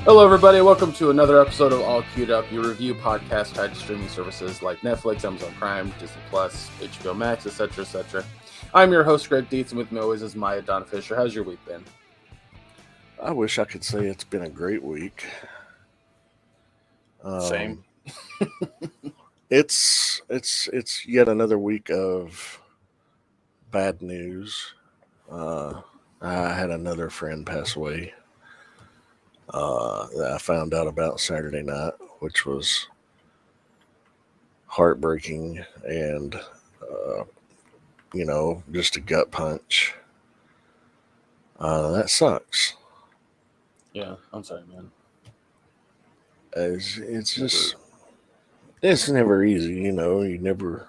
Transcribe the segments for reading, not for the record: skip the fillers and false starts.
Hello, everybody. Welcome to another episode of All Queued Up, your review podcast tied to streaming services like Netflix, Amazon Prime, Disney Plus, HBO Max, etc., etc. I'm your host, Greg Dietz, and with me always is Maya Donna Fisher. How's your week been? I wish I could say it's been a great week. Same. It's yet another week of bad news. I had another friend pass away that I found out about Saturday night, which was heartbreaking and just a gut punch. That sucks. Yeah, I'm sorry, man. It's just it's never easy, you know. You never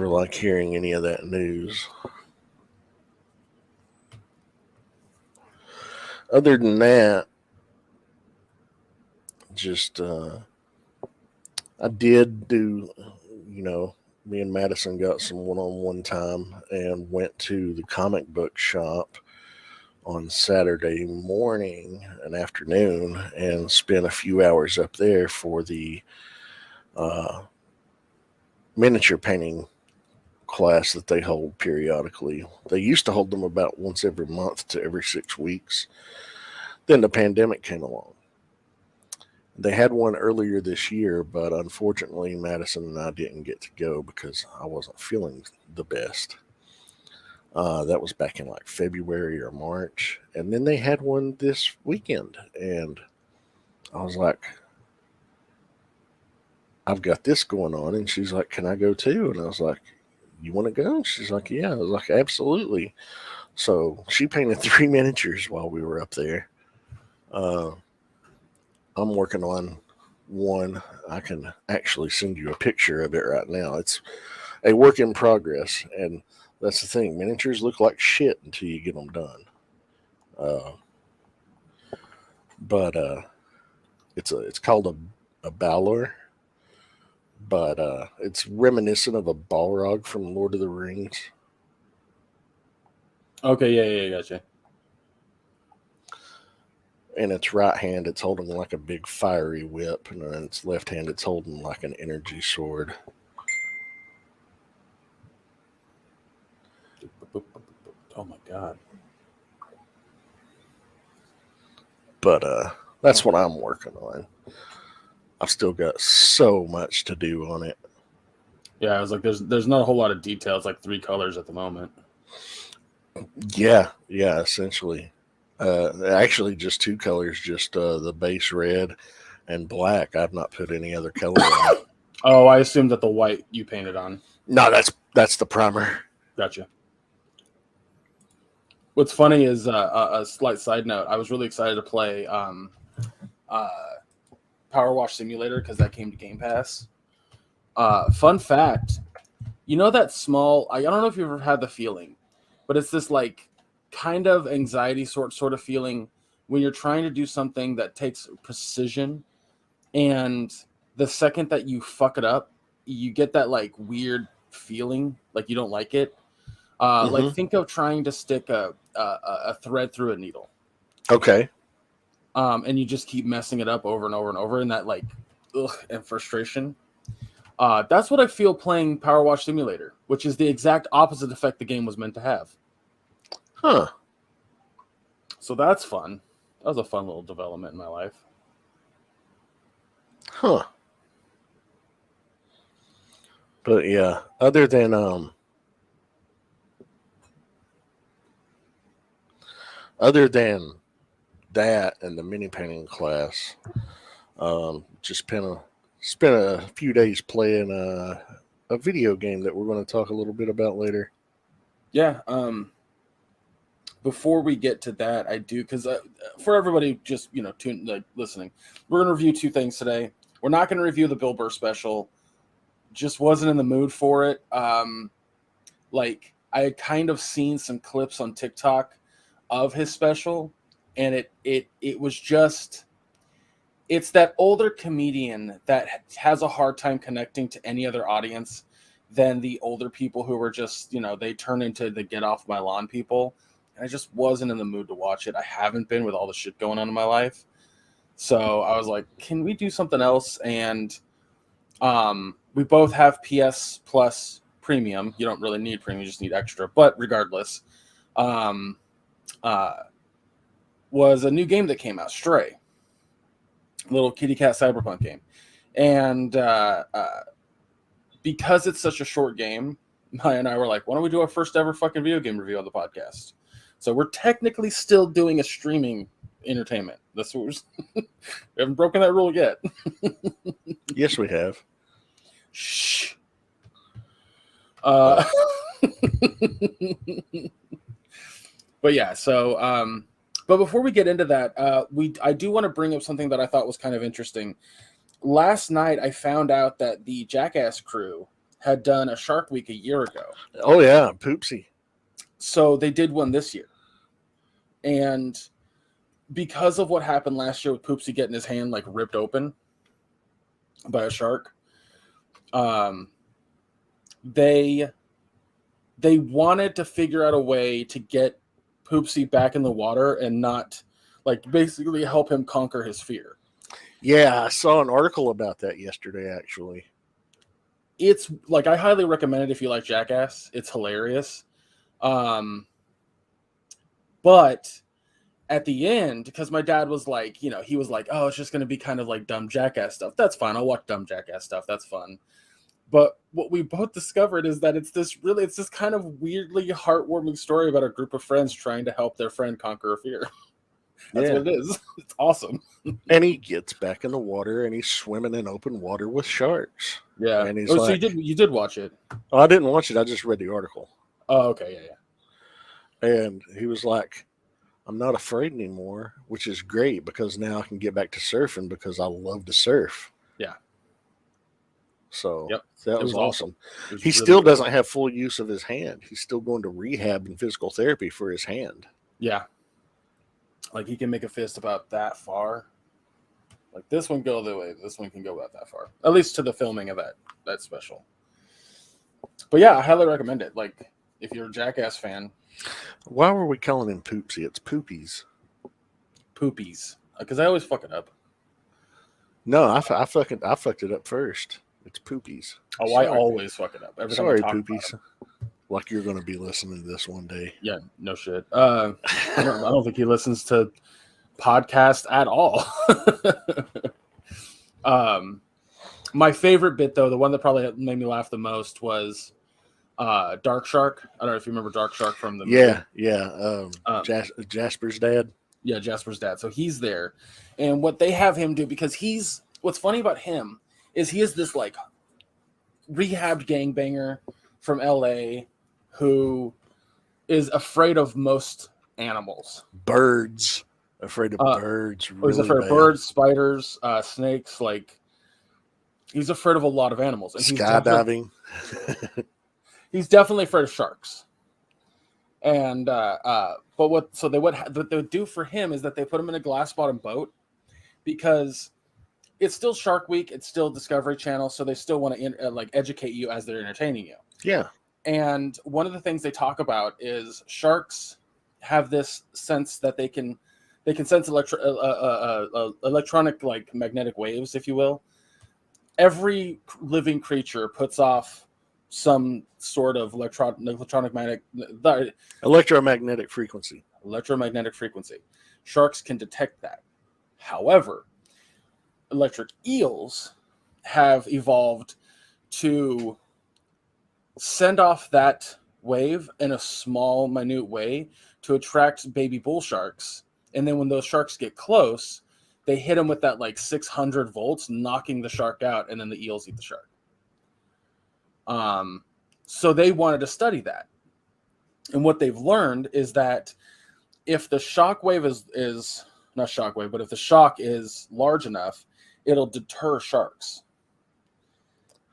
like hearing any of that news. Other than that, just I did do, me and Madison got some one-on-one time and went to the comic book shop on Saturday morning and afternoon and spent a few hours up there for the uh, miniature painting class that they hold periodically. They used to hold them about once every month to every 6 weeks. Then the pandemic came along. They had one earlier this year, but unfortunately, Madison and I didn't get to go because I wasn't feeling the best. That was back in like February or March. And then they had one this weekend. And I was like, I've got this going on. And she's like, can I go too? And I was like, you want to go? And she's like, yeah. I was like, absolutely. So she painted 3 miniatures while we were up there. I'm working on one. I can actually send you a picture of it right now. It's a work in progress, and that's the thing. Miniatures look like shit until you get them done. But it's called a Balor, but it's reminiscent of a Balrog from Lord of the Rings. Okay, yeah, gotcha. In its right hand, it's holding like a big fiery whip, and in its left hand, it's holding like an energy sword. Oh my god. But that's what I'm working on. I've still got so much to do on it. Yeah, I was like, there's not a whole lot of details, like 3 colors at the moment. Yeah, essentially. Actually, just 2 colors, just the base red and black. I've not put any other color on it. Oh, I assumed that the white you painted on. No, that's the primer. Gotcha. What's funny is a slight side note. I was really excited to play Power Wash Simulator because that came to Game Pass. Fun fact, you know that small, I don't know if you've ever had the feeling, but it's this like kind of anxiety sort of feeling when you're trying to do something that takes precision, and the second that you fuck it up, you get that like weird feeling like you don't like it. Like think of trying to stick a thread through a needle. Okay. And you just keep messing it up over and over and over, and that like and frustration. That's what I feel playing Power Wash Simulator, which is the exact opposite effect the game was meant to have. Huh. So that's fun. That was a fun little development in my life. Huh. But yeah, other than that and the mini painting class, just spent a few days playing a video game that we're going to talk a little bit about later. Yeah. Before we get to that, I do, because for everybody just listening, we're gonna review 2 things today. We're not gonna review the Bill Burr special. Just wasn't in the mood for it. Like I had kind of seen some clips on TikTok of his special, and it was just, it's that older comedian that has a hard time connecting to any other audience than the older people who were just, they turn into the get off my lawn people. and I just wasn't in the mood to watch it. I haven't been with all the shit going on in my life. So I was like, can we do something else? And we both have PS Plus Premium. You don't really need Premium, you just need extra. But regardless, was a new game that came out, Stray. A little kitty cat cyberpunk game. And because it's such a short game, Maya and I were like, why don't we do our first ever fucking video game review on the podcast? So we're technically still doing a streaming entertainment. That's what we haven't broken that rule yet. Yes, we have. Shh. But yeah, so but before we get into that, I do want to bring up something that I thought was kind of interesting. Last night I found out that the Jackass crew had done a Shark Week a year ago. Oh yeah, Poopsie. So they did one this year. And because of what happened last year with Poopsie getting his hand like ripped open by a shark, they wanted to figure out a way to get Poopsie back in the water and not like basically help him conquer his fear. Yeah, I saw an article about that yesterday, actually. It's like, I highly recommend it if you like Jackass. It's hilarious. But at the end, because my dad was like, you know, he was like, oh, it's just going to be kind of like dumb Jackass stuff. That's fine. I'll watch dumb Jackass stuff. That's fun. But what we both discovered is that it's this kind of weirdly heartwarming story about a group of friends trying to help their friend conquer a fear. That's what it is. It's awesome. And he gets back in the water and he's swimming in open water with sharks. Yeah. And he's so like, you did watch it. Oh, I didn't watch it. I just read the article. Oh, okay. Yeah. And he was like, I'm not afraid anymore, which is great because now I can get back to surfing because I love to surf. Yeah. So that was awesome. He really still doesn't have full use of his hand. He's still going to rehab and physical therapy for his hand. Yeah. Like he can make a fist about that far. Like this one go the way, this one can go about that far. At least to the filming of that special. But yeah, I highly recommend it. Like if you're a Jackass fan. Why were we calling him Poopsie? It's Poopies. Poopies. Because I always fuck it up. No, I fucked it up first. It's Poopies. Oh, sorry. I always fuck it up. Every sorry, Poopies. Like you're going to be listening to this one day. Yeah, no shit. I don't think he listens to podcasts at all. My favorite bit, though, the one that probably made me laugh the most was Dark Shark. I don't know if you remember Dark Shark from the movie. Yeah. Jasper's dad. Yeah, Jasper's dad. So he's there. And what they have him do, because what's funny about him is he is this like rehabbed gangbanger from LA who is afraid of most animals. Birds. Afraid of birds. Really he's afraid of birds, spiders, snakes. Like he's afraid of a lot of animals. And skydiving. He's definitely afraid of sharks. And but what they would do for him is that they put him in a glass bottom boat because it's still Shark Week, it's still Discovery Channel, so they still want to like educate you as they're entertaining you. Yeah. And one of the things they talk about is sharks have this sense that they can sense electronic like magnetic waves, if you will. Every living creature puts off some sort of electromagnetic frequency. Electromagnetic frequency. Sharks can detect that. However, electric eels have evolved to send off that wave in a small, minute way to attract baby bull sharks. And then when those sharks get close, they hit them with that like 600 volts, knocking the shark out, and then the eels eat the shark. So they wanted to study that. And what they've learned is that if the shock wave is not shock wave, but if the shock is large enough, it'll deter sharks.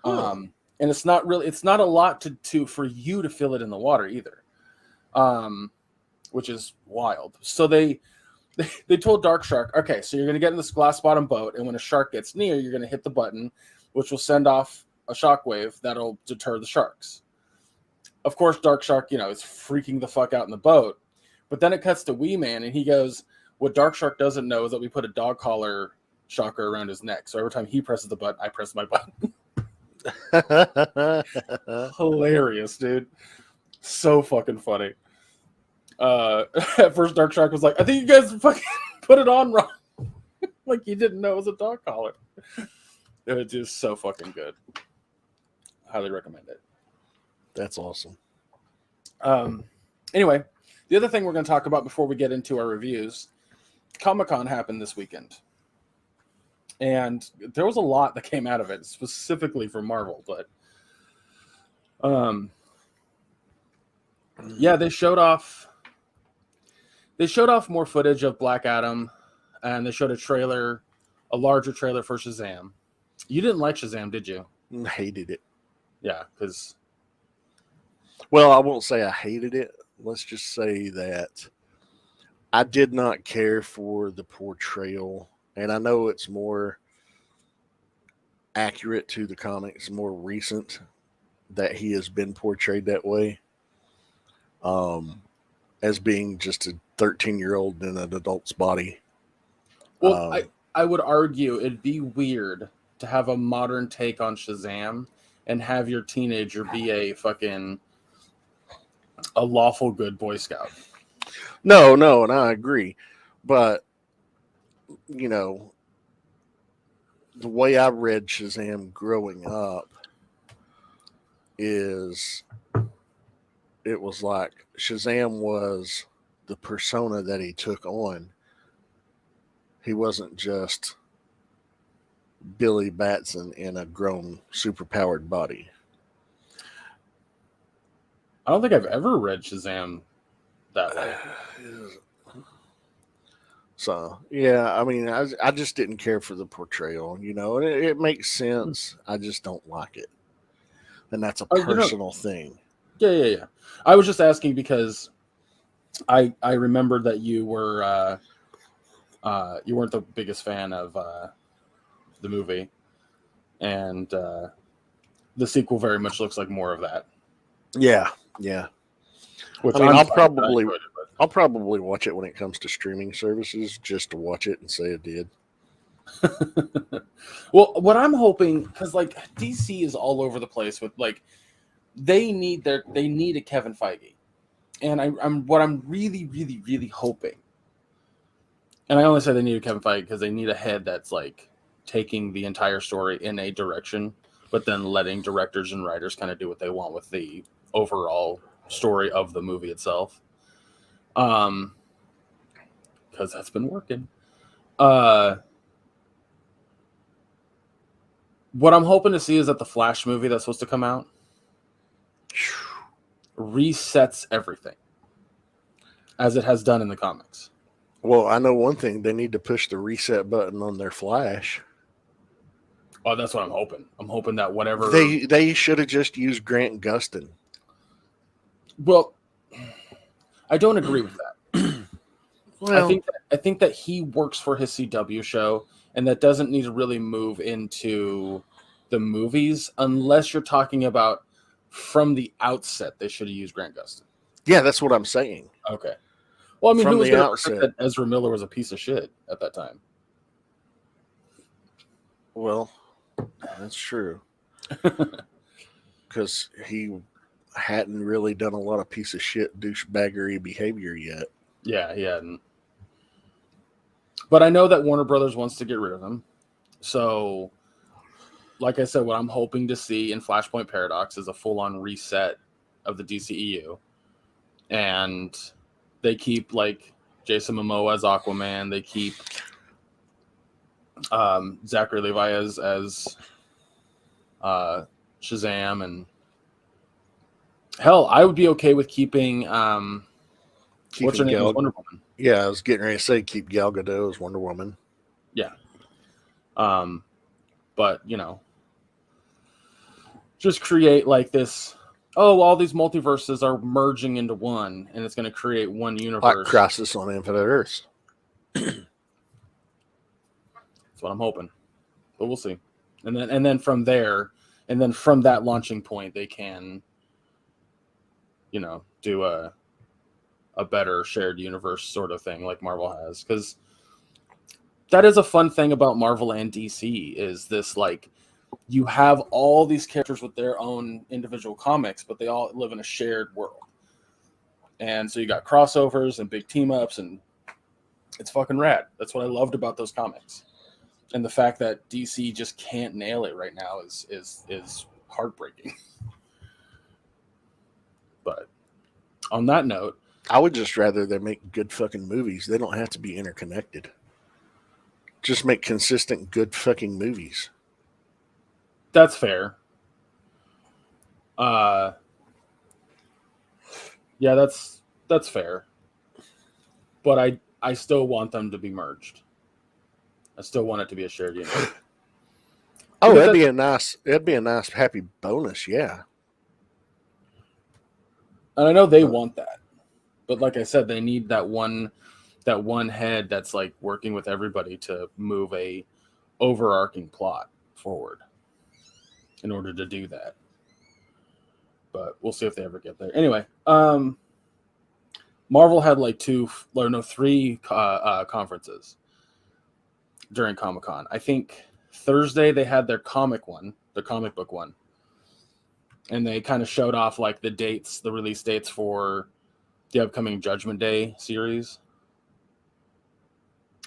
And it's not a lot to for you to feel it in the water either. Which is wild. So they told Dark Shark, okay, so you're going to get in this glass bottom boat, and when a shark gets near, you're going to hit the button, which will send off a shockwave that'll deter the sharks. Of course, Dark Shark, is freaking the fuck out in the boat. But then it cuts to Wee Man, and he goes, "What Dark Shark doesn't know is that we put a dog collar shocker around his neck. So every time he presses the button, I press my button." Hilarious, dude. So fucking funny. At first, Dark Shark was like, "I think you guys fucking put it on wrong." Like he didn't know it was a dog collar. It's just so fucking good. Highly recommend it. That's awesome. Anyway, the other thing we're going to talk about before we get into our reviews, Comic-Con happened this weekend. And there was a lot that came out of it, specifically for Marvel. But yeah, they showed off more footage of Black Adam, and they showed a larger trailer for Shazam. You didn't like Shazam, did you? Hated it. Yeah, because... Well, I won't say I hated it. Let's just say that I did not care for the portrayal. And I know it's more accurate to the comics, more recent that he has been portrayed that way. As being just a 13-year-old in an adult's body. Well, I would argue it'd be weird to have a modern take on Shazam and have your teenager be a lawful good Boy Scout. No, and I agree. But, you know, the way I read Shazam growing up is it was like Shazam was the persona that he took on. He wasn't just Billy Batson in a grown, superpowered body. I don't think I've ever read Shazam that way. So, yeah, I mean, I just didn't care for the portrayal, you know, and it makes sense. I just don't like it. And that's a personal thing. Yeah. I was just asking because I remembered that you were you weren't the biggest fan of the movie, and the sequel very much looks like more of that. Yeah. Which I mean, I'll probably watch it when it comes to streaming services, just to watch it and say it did. Well, what I'm hoping, because like DC is all over the place with like they need a Kevin Feige, and I'm really, really, really hoping, and I only say they need a Kevin Feige because they need a head that's like taking the entire story in a direction, but then letting directors and writers kind of do what they want with the overall story of the movie itself. Because that's been working. What I'm hoping to see is that the Flash movie that's supposed to come out resets everything as it has done in the comics. Well, I know one thing. They need to push the reset button on their Flash. Oh, that's what I'm hoping. I'm hoping that whatever... They should have just used Grant Gustin. Well, I don't agree with that. Well, I think that he works for his CW show, and that doesn't need to really move into the movies unless you're talking about from the outset. They should have used Grant Gustin. Yeah, that's what I'm saying. Okay. Well, I mean, From who was the going to outset. that Ezra Miller was a piece of shit at that time? Well, that's true. Because he hadn't really done a lot of piece of shit douchebaggery behavior yet. Yeah, he hadn't. But I know that Warner Brothers wants to get rid of him. So, like I said, what I'm hoping to see in Flashpoint Paradox is a full-on reset of the DCEU. And they keep, like, Jason Momoa as Aquaman. They keep Zachary Levi as Shazam. And hell, I would be okay with keeping... what's her name as Wonder Woman? Yeah, I was getting ready to say keep Gal Gadot as Wonder Woman. Yeah. But, you know, just create like this, all these multiverses are merging into one, and it's going to create one universe. Like Crisis on Infinite Earths. That's what I'm hoping. But we'll see. And then from there, and then from that launching point, they can, you know, do a a better shared universe sort of thing like Marvel has, because that is a fun thing about Marvel and DC is this, like, you have all these characters with their own individual comics, but they all live in a shared world. And so you got crossovers and big team ups, and it's fucking rad. That's what I loved about those comics. And the fact that DC just can't nail it right now is heartbreaking. But on that note, I would just rather they make good fucking movies. They don't have to be interconnected. Just make consistent good fucking movies. that's fair. Yeah, that's fair. But I still want them to be merged. I still want it to be a shared universe. Oh, Because that'd be a nice happy bonus, yeah. And I know they want that. But like I said, they need that one head that's like working with everybody to move a overarching plot forward in order to do that. But we'll see if they ever get there. Anyway, Marvel had like three conferences during Comic-Con. I think Thursday they had their comic book one. And they kind of showed off like the release dates for the upcoming Judgment Day series.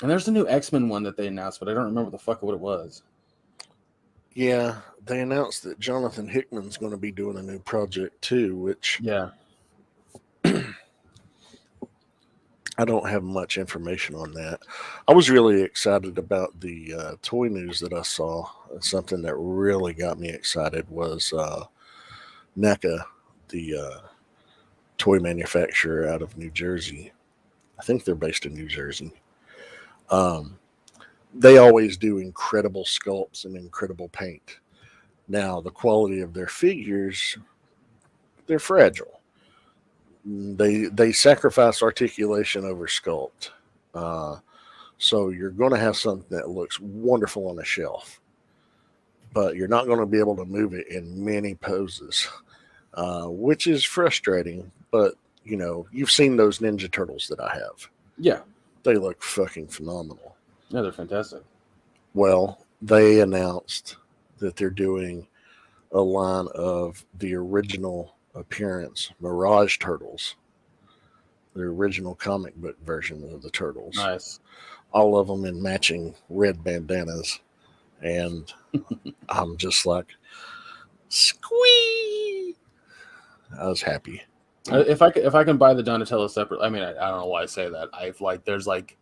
And there's a new X-Men one that they announced, but I don't remember the fuck what it was. Yeah, they announced that Jonathan Hickman's going to be doing a new project too, which Yeah. I don't have much information on that. I was really excited about the toy news that I saw. Something that really got me excited was NECA, the toy manufacturer out of New Jersey. I think they're based in New Jersey. They always do incredible sculpts and incredible paint. Now, the quality of their figures, they're fragile. They sacrifice articulation over sculpt. So you're going to have something that looks wonderful on a shelf, but you're not going to be able to move it in many poses, which is frustrating. But, you know, you've seen those Ninja Turtles that I have. Yeah. They look fucking phenomenal. Yeah, they're fantastic. Well, they announced that they're doing a line of the original appearance Mirage Turtles, the original comic book version of the Turtles. Nice. All of them in matching red bandanas. And I'm just like, squee! I was happy. If I can buy the Donatello separate, I mean, I don't know why I say that. There's like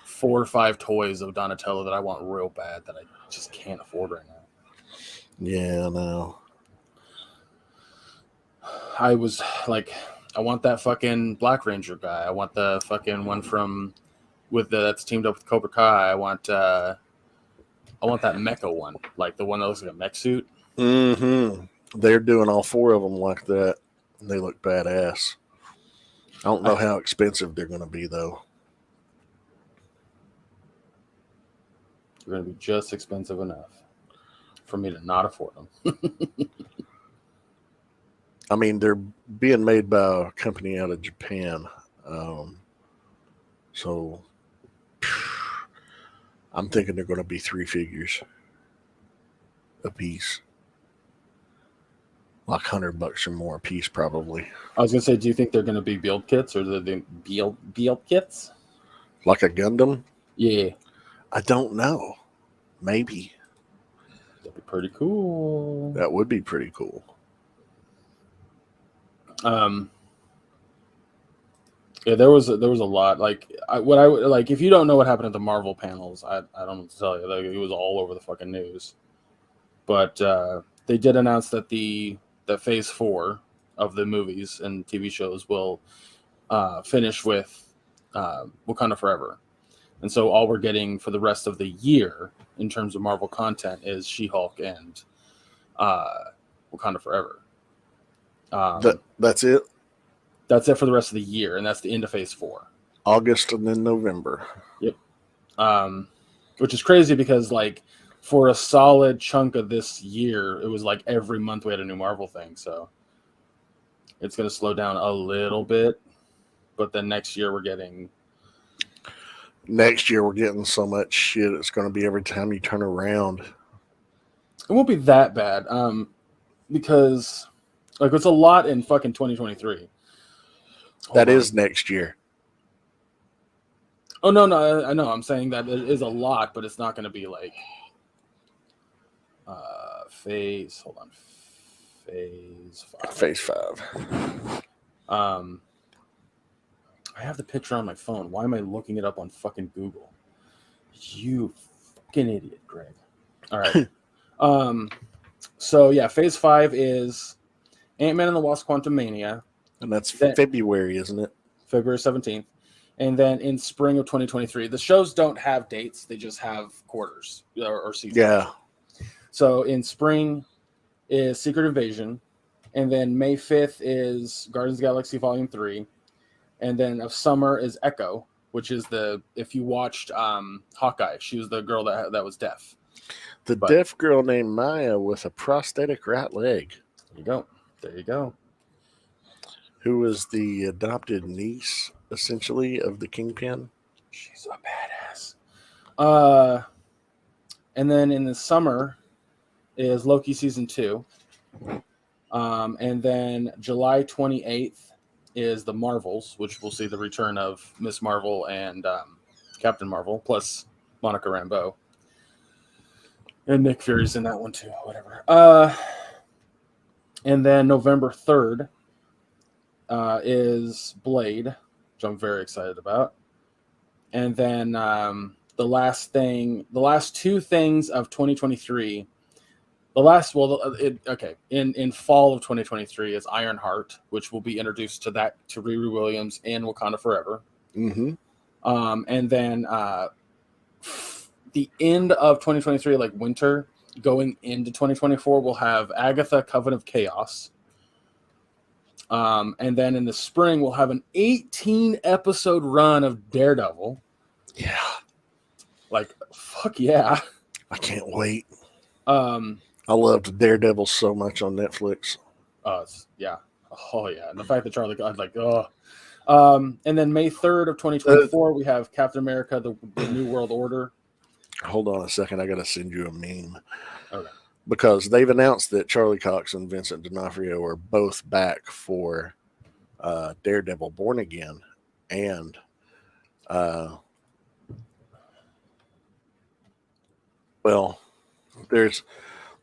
4 or 5 toys of Donatello that I want real bad that I just can't afford right now. Yeah, no. I was like, I want that fucking Black Ranger guy. I want the fucking one that's teamed up with Cobra Kai. I want that mecha one, like the one that looks like a mech suit. Mm-hmm. They're doing all 4 of them like that. They look badass. I don't know how expensive they're going to be, though. They're going to be just expensive enough for me to not afford them. I mean, they're being made by a company out of Japan. So I'm thinking they're going to be 3 figures a piece. Like $100 or more a piece, probably. I was going to say, do you think they're going to be build kits or are they build kits? Like a Gundam? Yeah. I don't know. Maybe. That'd be pretty cool. That would be pretty cool. Yeah, there was a lot. Like, if you don't know what happened at the Marvel panels, I don't know what to tell you. Like, it was all over the fucking news. But they did announce that that Phase 4 of the movies and TV shows will finish with Wakanda Forever. And so all we're getting for the rest of the year in terms of Marvel content is She-Hulk and Wakanda Forever. That's it? That's it for the rest of the year, and that's the end of Phase 4. August and then November. Yep. Which is crazy because, like, for a solid chunk of this year, it was like every month we had a new Marvel thing, so it's going to slow down a little bit. but then next year we're getting so much shit. It's going to be every time you turn around. It won't be that bad, because like it's a lot in fucking 2023. That is next year. Oh no, I know. I'm saying that it is a lot, but it's not going to be like phase. Hold on, phase 5. Phase 5. I have the picture on my phone. Why am I looking it up on fucking Google? You fucking idiot, Greg. All right. So yeah, phase 5 is Ant-Man and the Wasp: Quantumania. And that's February, isn't it? February 17th. And then in spring of 2023. The shows don't have dates. They just have quarters or seasons. Yeah. So in spring is Secret Invasion. And then May 5th is Guardians of the Galaxy Volume 3. And then of summer is Echo, which is if you watched Hawkeye, she was the girl that was deaf. Deaf girl named Maya with a prosthetic right leg. There you go. Who was the adopted niece, essentially, of the Kingpin. She's a badass. And then in the summer is Loki Season 2. And then July 28th is the Marvels, which we'll see the return of Miss Marvel and Captain Marvel, plus Monica Rambeau. And Nick Fury's in that one too, whatever. And then November 3rd is Blade, which I'm very excited about. And then the last two things of 2023. In fall of 2023 is Ironheart, which will be introduced to Riri Williams in Wakanda Forever. Mm-hmm. And then the end of 2023, like winter, going into 2024, we'll have Agatha: Coven of Chaos. And then in the spring, we'll have an 18-episode run of Daredevil. Yeah. Like, fuck yeah. I can't wait. I loved Daredevil so much on Netflix. Yeah. Oh, yeah. And the fact that Charlie got like, and then May 3rd of 2024, we have Captain America, the New World Order. Hold on a second. I got to send you a meme. Okay. Because they've announced that Charlie Cox and Vincent D'Onofrio are both back for Daredevil Born Again. And they're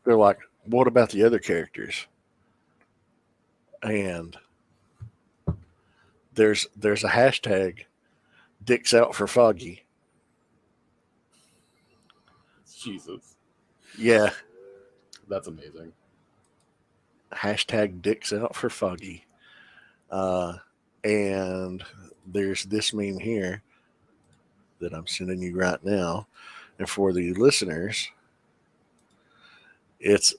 like, what about the other characters? And there's a hashtag, Dicks Out for Foggy. Jesus. Yeah. That's amazing. Hashtag Dicks Out for Foggy. And there's this meme here that I'm sending you right now. And for the listeners, it's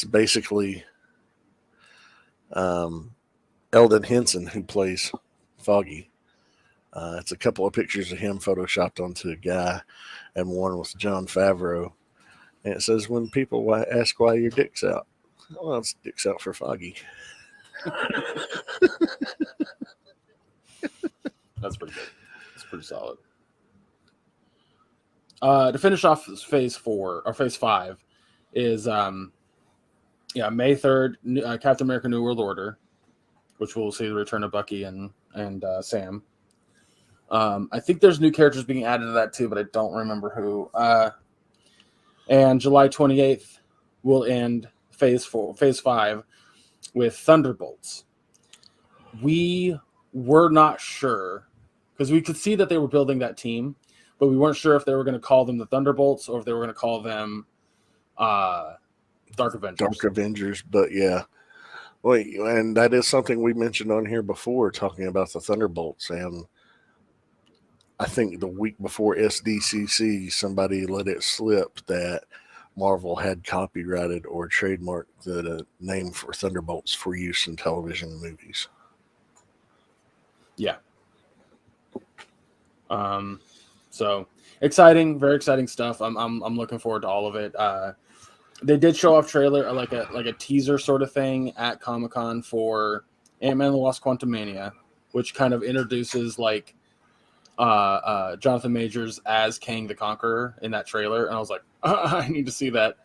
basically Eldon Henson who plays Foggy. It's a couple of pictures of him photoshopped onto a guy, and one with Jon Favreau. And it says, when people ask why your dick's out, well, it's Dick's Out for Foggy. That's pretty good. That's pretty solid. To finish off phase 4 or phase 5 is May 3rd, Captain America: New World Order, which we'll see the return of Bucky and Sam. I think there's new characters being added to that too, but I don't remember who. And July 28th will end phase 5 with Thunderbolts. We were not sure because we could see that they were building that team, but we weren't sure if they were going to call them the Thunderbolts or if they were going to call them Dark Avengers. Dark Avengers, but yeah. Wait, and that is something we mentioned on here before, talking about the Thunderbolts. And I think the week before SDCC, somebody let it slip that Marvel had copyrighted or trademarked the name for Thunderbolts for use in television and movies. Yeah. So exciting, very exciting stuff. I'm looking forward to all of it. They did show off trailer, like a teaser sort of thing at Comic-Con for Ant-Man and the Wasp: Quantumania. which kind of introduces like Jonathan Majors as Kang the Conqueror in that trailer, and I was like, I need to see that.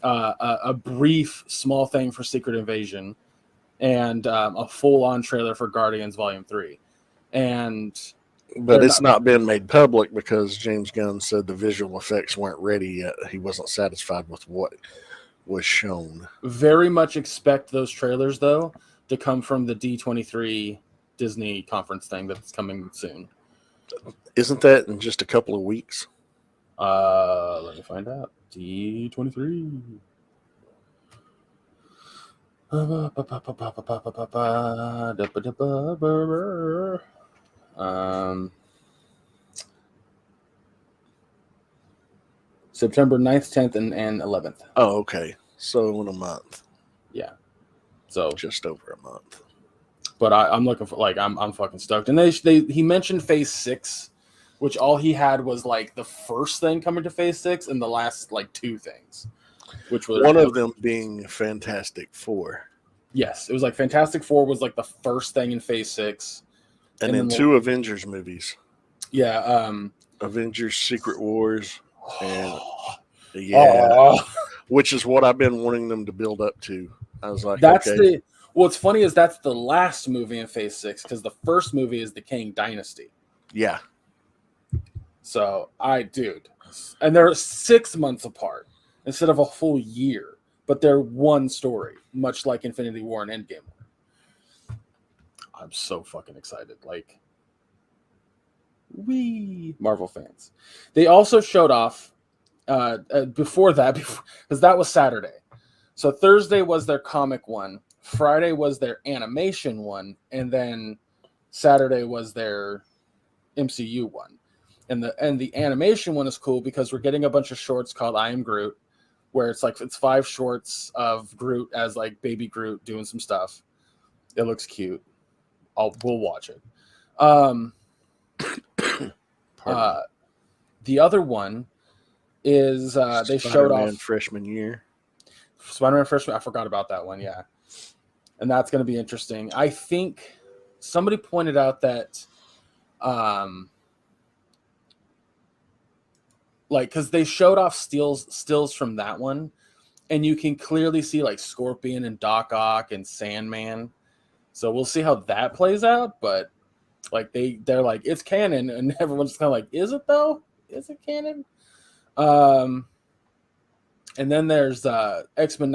A brief small thing for Secret Invasion, and a full-on trailer for Guardians Volume 3. But it's not been made public because James Gunn said the visual effects weren't ready yet. He wasn't satisfied with what was shown. Very much expect those trailers, though, to come from the D23 Disney conference thing that's coming soon. Isn't that in just a couple of weeks? Let me find out. D23. September 9th, 10th, and 11th. Oh, okay. So in a month. Yeah. So just over a month. But I'm looking for, like, I'm fucking stoked. And he mentioned Phase 6, which all he had was like the first thing coming to Phase 6 and the last like 2 things, which was one of them being Fantastic Four. Yes, it was like Fantastic Four was like the first thing in Phase 6, and then 2 Avengers movies. Yeah, Avengers: Secret Wars, and yeah, which is what I've been wanting them to build up to. I was like, okay. What's funny is that's the last movie in Phase 6 because the first movie is the Kang Dynasty. Yeah. So and they're 6 months apart instead of a full year, but they're one story, much like Infinity War and Endgame. I'm so fucking excited. Like, Marvel fans. They also showed off before that, because that was Saturday. So Thursday was their comic one, Friday was their animation one, and then Saturday was their MCU one. And the animation one is cool because we're getting a bunch of shorts called I Am Groot, where it's 5 shorts of Groot as like baby Groot doing some stuff. It looks cute. We'll watch it. The other one is they showed off freshman year. Spider-Man freshman. I forgot about that one. Yeah, and that's going to be interesting. I think somebody pointed out that, because they showed off stills from that one, and you can clearly see like Scorpion and Doc Ock and Sandman. So we'll see how that plays out. But like they're like, it's canon, and everyone's kind of like, is it though? Is it canon? And then there's X-Men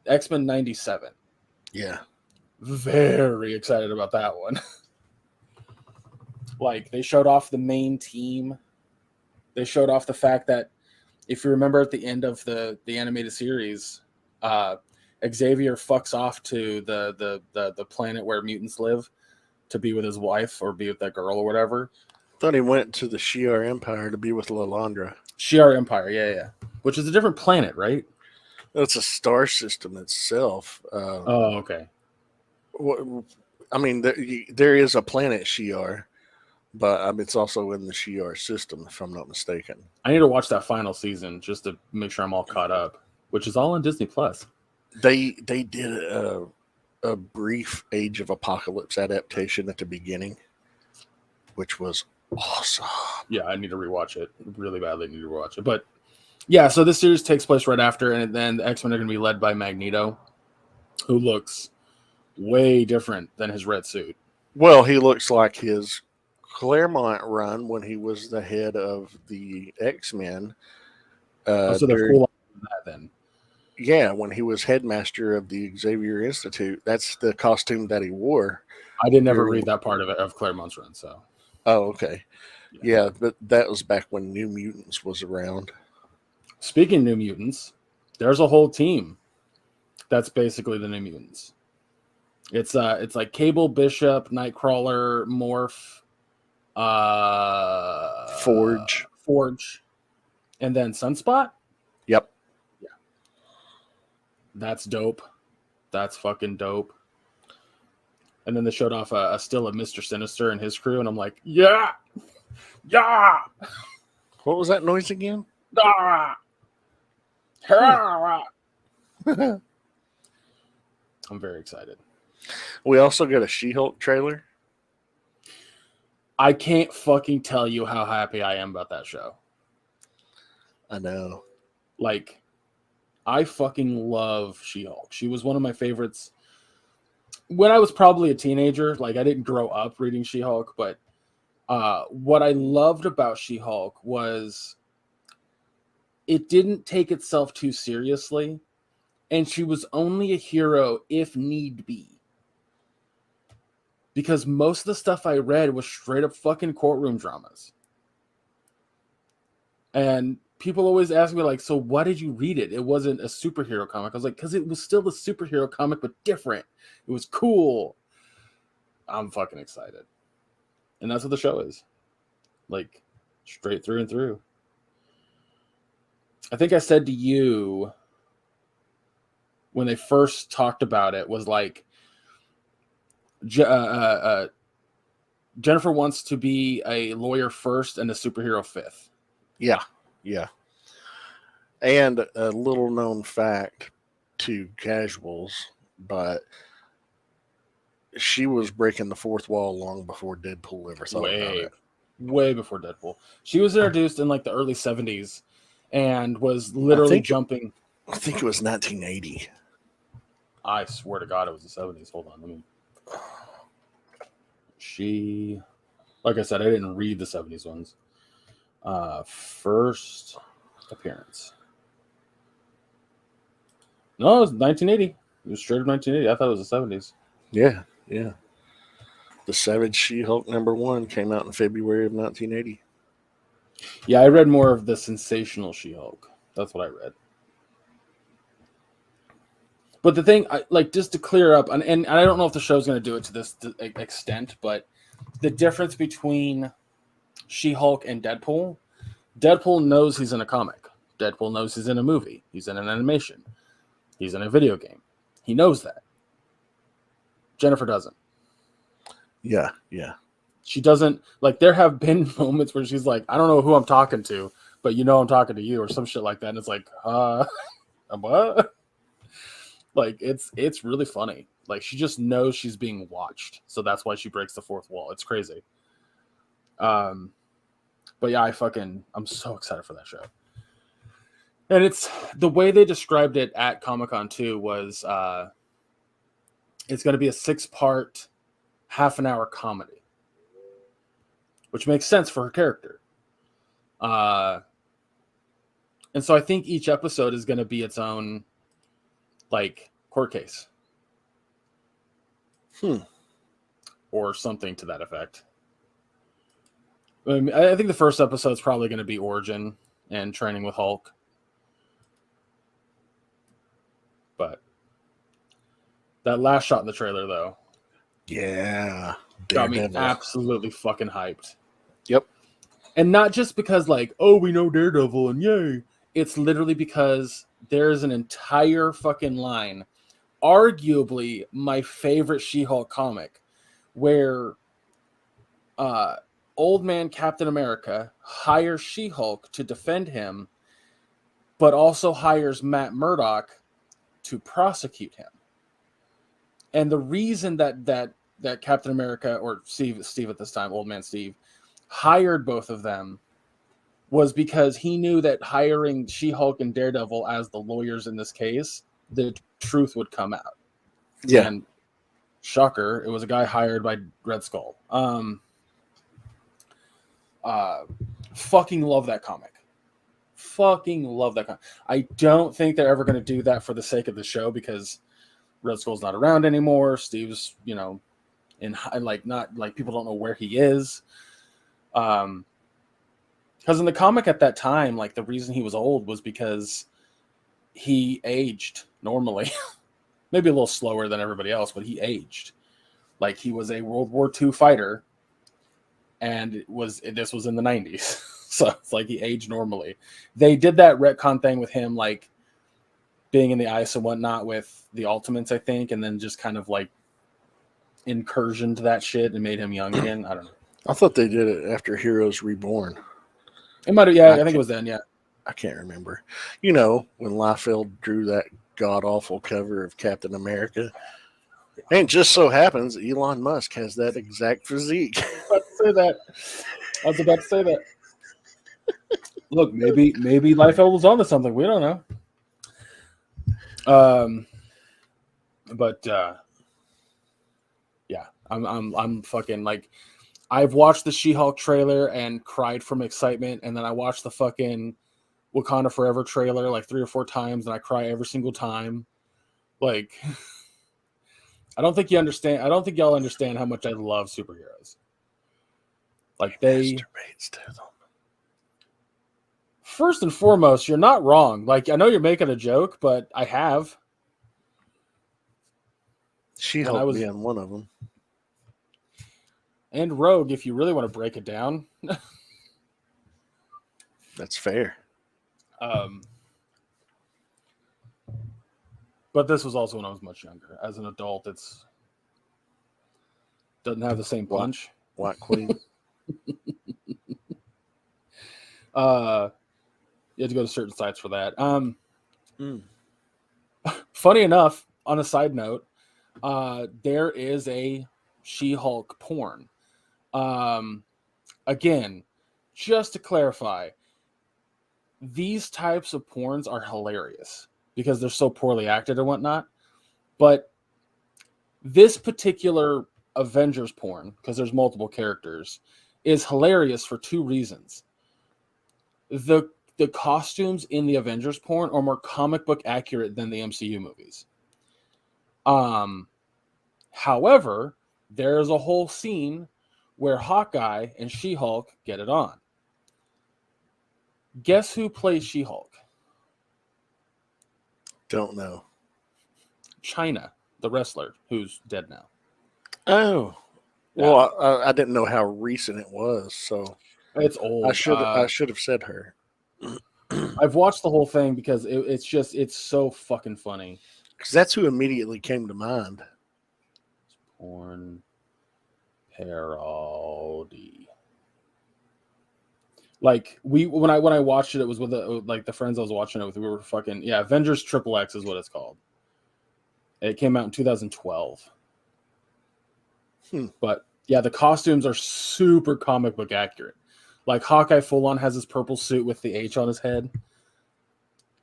X-Men 97. Yeah. Very excited about that one. Like, they showed off the main team. They showed off the fact that, if you remember at the end of the animated series, Xavier fucks off to the planet where mutants live to be with his wife or be with that girl or whatever. Thought he went to the Shi'ar Empire to be with Lilandra. Shi'ar Empire, yeah. Which is a different planet, right? It's a star system itself. Okay. I mean, there is a planet Shi'ar, but it's also in the Shi'ar system, if I'm not mistaken. I need to watch that final season just to make sure I'm all caught up, which is all on Disney Plus. They did a brief Age of Apocalypse adaptation at the beginning, which was awesome. Yeah, I need to rewatch it. Really badly need to rewatch it. But yeah, so this series takes place right after, and then the X-Men are going to be led by Magneto, who looks way different than his red suit. Well, he looks like his Claremont run when he was the head of the X-Men. So they're full on that then. Yeah, when he was headmaster of the Xavier Institute. That's the costume that he wore. I didn't ever read that part of Claremont's run, so. Oh, okay. Yeah, but that was back when New Mutants was around. Speaking of New Mutants, there's a whole team that's basically the New Mutants. It's like Cable, Bishop, Nightcrawler, Morph, Forge, and then Sunspot. Yep. Yeah. That's dope. That's fucking dope. And then they showed off a still of Mr. Sinister and his crew, and I'm like, yeah. What was that noise again? I'm very excited. We also got a She-Hulk trailer. I can't fucking tell you how happy I am about that show. I know. Like, I fucking love She-Hulk. She was one of my favorites when I was probably a teenager. Like, I didn't grow up reading She-Hulk, but what I loved about She-Hulk was it didn't take itself too seriously, and she was only a hero if need be. Because most of the stuff I read was straight up fucking courtroom dramas. And people always ask me, like, so why did you read it? It wasn't a superhero comic. I was like, because it was still a superhero comic, but different. It was cool. I'm fucking excited. And that's what the show is. Like, straight through and through. I think I said to you when they first talked about it was like, Jennifer wants to be a lawyer first and a superhero fifth. Yeah. And a little known fact to casuals, but she was breaking the fourth wall long before Deadpool ever thought about it. Way before Deadpool. She was introduced in like the early 70s and was literally jumping. I think it was 1980. I swear to God it was the 70s. Hold on. Let me. She, like I said, I didn't read the 70s ones. First appearance. No, it was 1980. It was straight up 1980. I thought it was the 70s. Yeah. The Savage She-Hulk #1 came out in February of 1980. Yeah, I read more of the Sensational She-Hulk. That's what I read. But the thing, just to clear up, and I don't know if the show's going to do it to this extent, but the difference between She-Hulk and Deadpool knows he's in a comic. Deadpool knows he's in a movie. He's in an animation. He's in a video game. He knows that. Jennifer doesn't. Yeah. She doesn't, like, there have been moments where she's like, I don't know who I'm talking to, but you know I'm talking to you, or some shit like that. And it's like, what? Like, it's really funny. Like, she just knows she's being watched. So that's why she breaks the fourth wall. It's crazy. But yeah, I'm so excited for that show. And it's the way they described it at Comic-Con too was it's going to be a 6-part, half-an-hour comedy, which makes sense for her character. And so I think each episode is going to be its own, like, court case. Or something to that effect. I think the first episode is probably going to be origin and training with Hulk. But that last shot in the trailer, though, yeah, got me absolutely fucking hyped. Yep. And not just because, like, oh, we know Daredevil and yay. It's literally because there's an entire fucking line, arguably my favorite She-Hulk comic, where old man Captain America hires She-Hulk to defend him, but also hires Matt Murdock to prosecute him. And the reason that Captain America, or Steve at this time, old man Steve, hired both of them was because he knew that hiring She-Hulk and Daredevil as the lawyers in this case, the truth would come out. Yeah. And shocker, it was a guy hired by Red Skull. Fucking love that comic. Fucking love that comic. I don't think they're ever going to do that for the sake of the show because Red Skull's not around anymore. Steve's, in like, not like, people don't know where he is. Because in the comic at that time, like, the reason he was old was because he aged normally. Maybe a little slower than everybody else, but he aged. Like, he was a World War II fighter, and this was in the 90s. So it's like he aged normally. They did that retcon thing with him, like, being in the ice and whatnot with the Ultimates, I think, and then just kind of, like, incursioned that shit and made him young again. I don't know. I thought they did it after Heroes Reborn. It might have, yeah, I think it was then, yeah. I can't remember. When Liefeld drew that god-awful cover of Captain America. And it just so happens Elon Musk has that exact physique. I was about to say that. Look, maybe Liefeld was onto something. We don't know. But yeah, I'm fucking like, I've watched the She-Hulk trailer and cried from excitement, and then I watched the fucking Wakanda Forever trailer like 3 or 4 times, and I cry every single time. Like, I don't think y'all understand how much I love superheroes. Like, Masturbates to them. First and foremost, you're not wrong. Like, I know you're making a joke, but I have. She-Hulk being one of them. And Rogue, if you really want to break it down. That's fair. But this was also when I was much younger. As an adult, it's doesn't have the same punch. White Queen. You have to go to certain sites for that. Funny enough, on a side note, there is a She-Hulk porn. Again, just to clarify, these types of porns are hilarious because they're so poorly acted and whatnot. But this particular Avengers porn, because there's multiple characters, is hilarious for 2 reasons. The costumes in the Avengers porn are more comic book accurate than the MCU movies. However, there is a whole scene where Hawkeye and She-Hulk get it on. Guess who plays She-Hulk? Don't know. China, the wrestler, who's dead now. Oh. Well, I didn't know how recent it was, so it's old. I should have said her. I've watched the whole thing because it's so fucking funny. Because that's who immediately came to mind. Porn parody. Like when I watched it, it was with the friends I was watching it with. We were fucking Avengers XXX is what it's called. It came out in 2012. But yeah, the costumes are super comic book accurate. Like Hawkeye full on has his purple suit with the H on his head.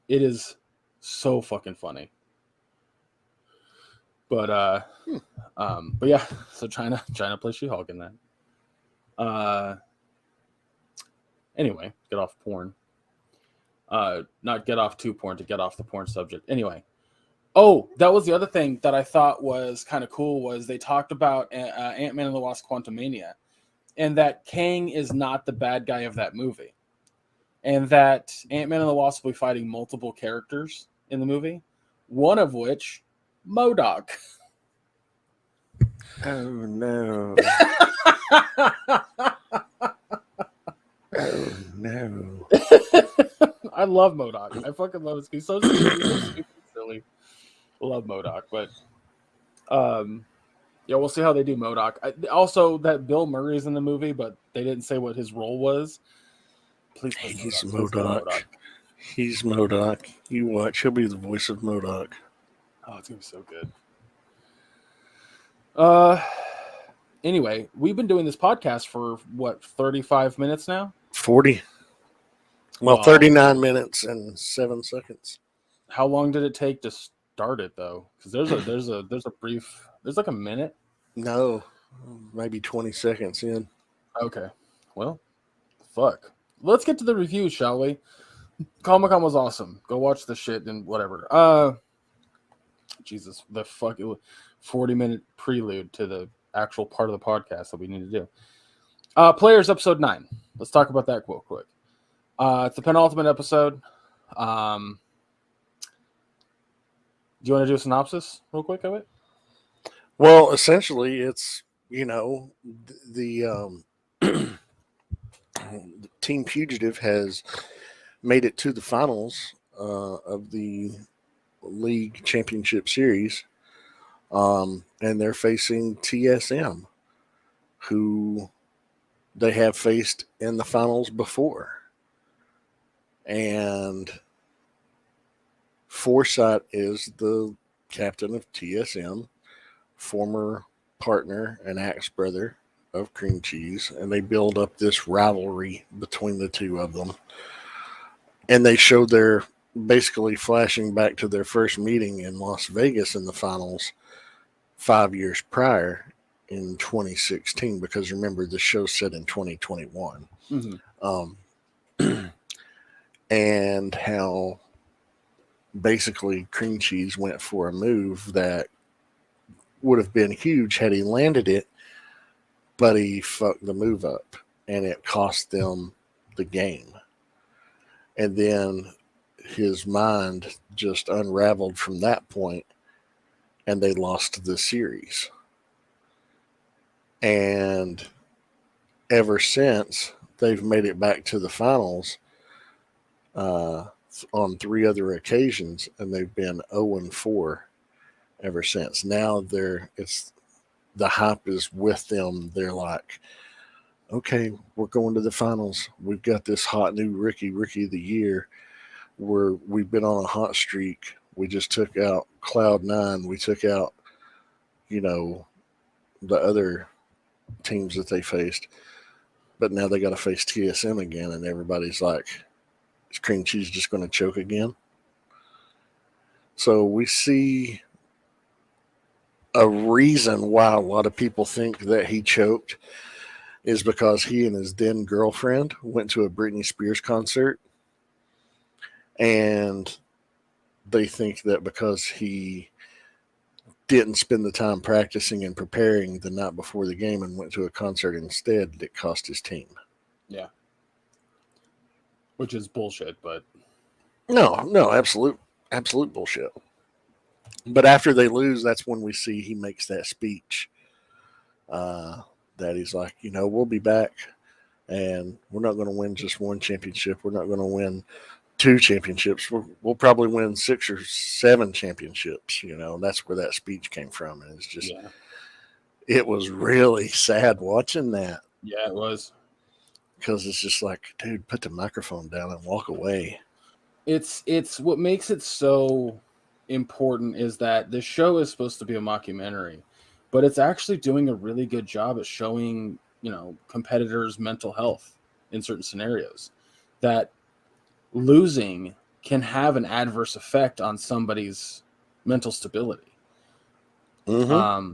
It is so fucking funny. But yeah, so China plays She-Hulk in that. Anyway, get off porn. Not get off to porn, to get off the porn subject. Anyway. Oh, that was the other thing that I thought was kind of cool was they talked about Ant-Man and the Wasp: Quantumania, and that Kang is not the bad guy of that movie, and that Ant-Man and the Wasp will be fighting multiple characters in the movie, one of which, MODOK. Oh, no. Oh, no. I love MODOK. I fucking love it. He's so stupid, silly. Love MODOK, but we'll see how they do MODOK. Also, that Bill Murray's in the movie, but they didn't say what his role was. Please, he's MODOK. He's MODOK. You watch, he'll be the voice of MODOK. Oh, it's gonna be so good. Anyway, we've been doing this podcast for what, 35 minutes now? 40. Well, 39 minutes and 7 seconds. How long did it take to start it though? Because there's like a minute. No, maybe 20 seconds in. Okay, well, fuck. Let's get to the review, shall we? Comic-Con was awesome. Go watch the shit and whatever. Jesus, the fuck, 40-minute prelude to the actual part of the podcast that we need to do. Players episode 9. Let's talk about that real quick. It's the penultimate episode. Do you want to do a synopsis real quick of it? Well, essentially, it's, the Team Fugitive has made it to the finals of the League Championship Series, and they're facing TSM, who they have faced in the finals before. And Foresight is the captain of TSM. former partner and axe brother of Cream Cheese, and they build up this rivalry between the two of them. And they showed their basically flashing back to their first meeting in Las Vegas in the finals 5 years prior in 2016, because remember the show set in 2021. And how basically Cream Cheese went for a move that would have been huge had he landed it, but he fucked the move up and it cost them the game. And then his mind just unraveled from that point, and they lost the series. And ever since, they've made it back to the finals on 3 other occasions, and they've been 0-4 ever since. Now the hype is with them. They're like, okay, we're going to the finals. We've got this hot new rookie of the year. We've been on a hot streak. We just took out Cloud9. We took out, the other teams that they faced. But now they got to face TSM again, and everybody's like, is Cream Cheese just going to choke again? So we see a reason why a lot of people think that he choked is because he and his then girlfriend went to a Britney Spears concert, and they think that because he didn't spend the time practicing and preparing the night before the game and went to a concert instead, it cost his team. Yeah. Which is bullshit, but no, absolute bullshit. But after they lose, that's when we see he makes that speech that he's like, we'll be back, and we're not going to win just one championship. We're not going to win 2 championships. We'll probably win 6 or 7 championships. That's where that speech came from. And it's just, It was really sad watching that. Yeah, it was. Because it's just like, dude, put the microphone down and walk away. It's what makes it so important is that the show is supposed to be a mockumentary, but it's actually doing a really good job at showing, competitors' mental health in certain scenarios. That losing can have an adverse effect on somebody's mental stability. Mm-hmm.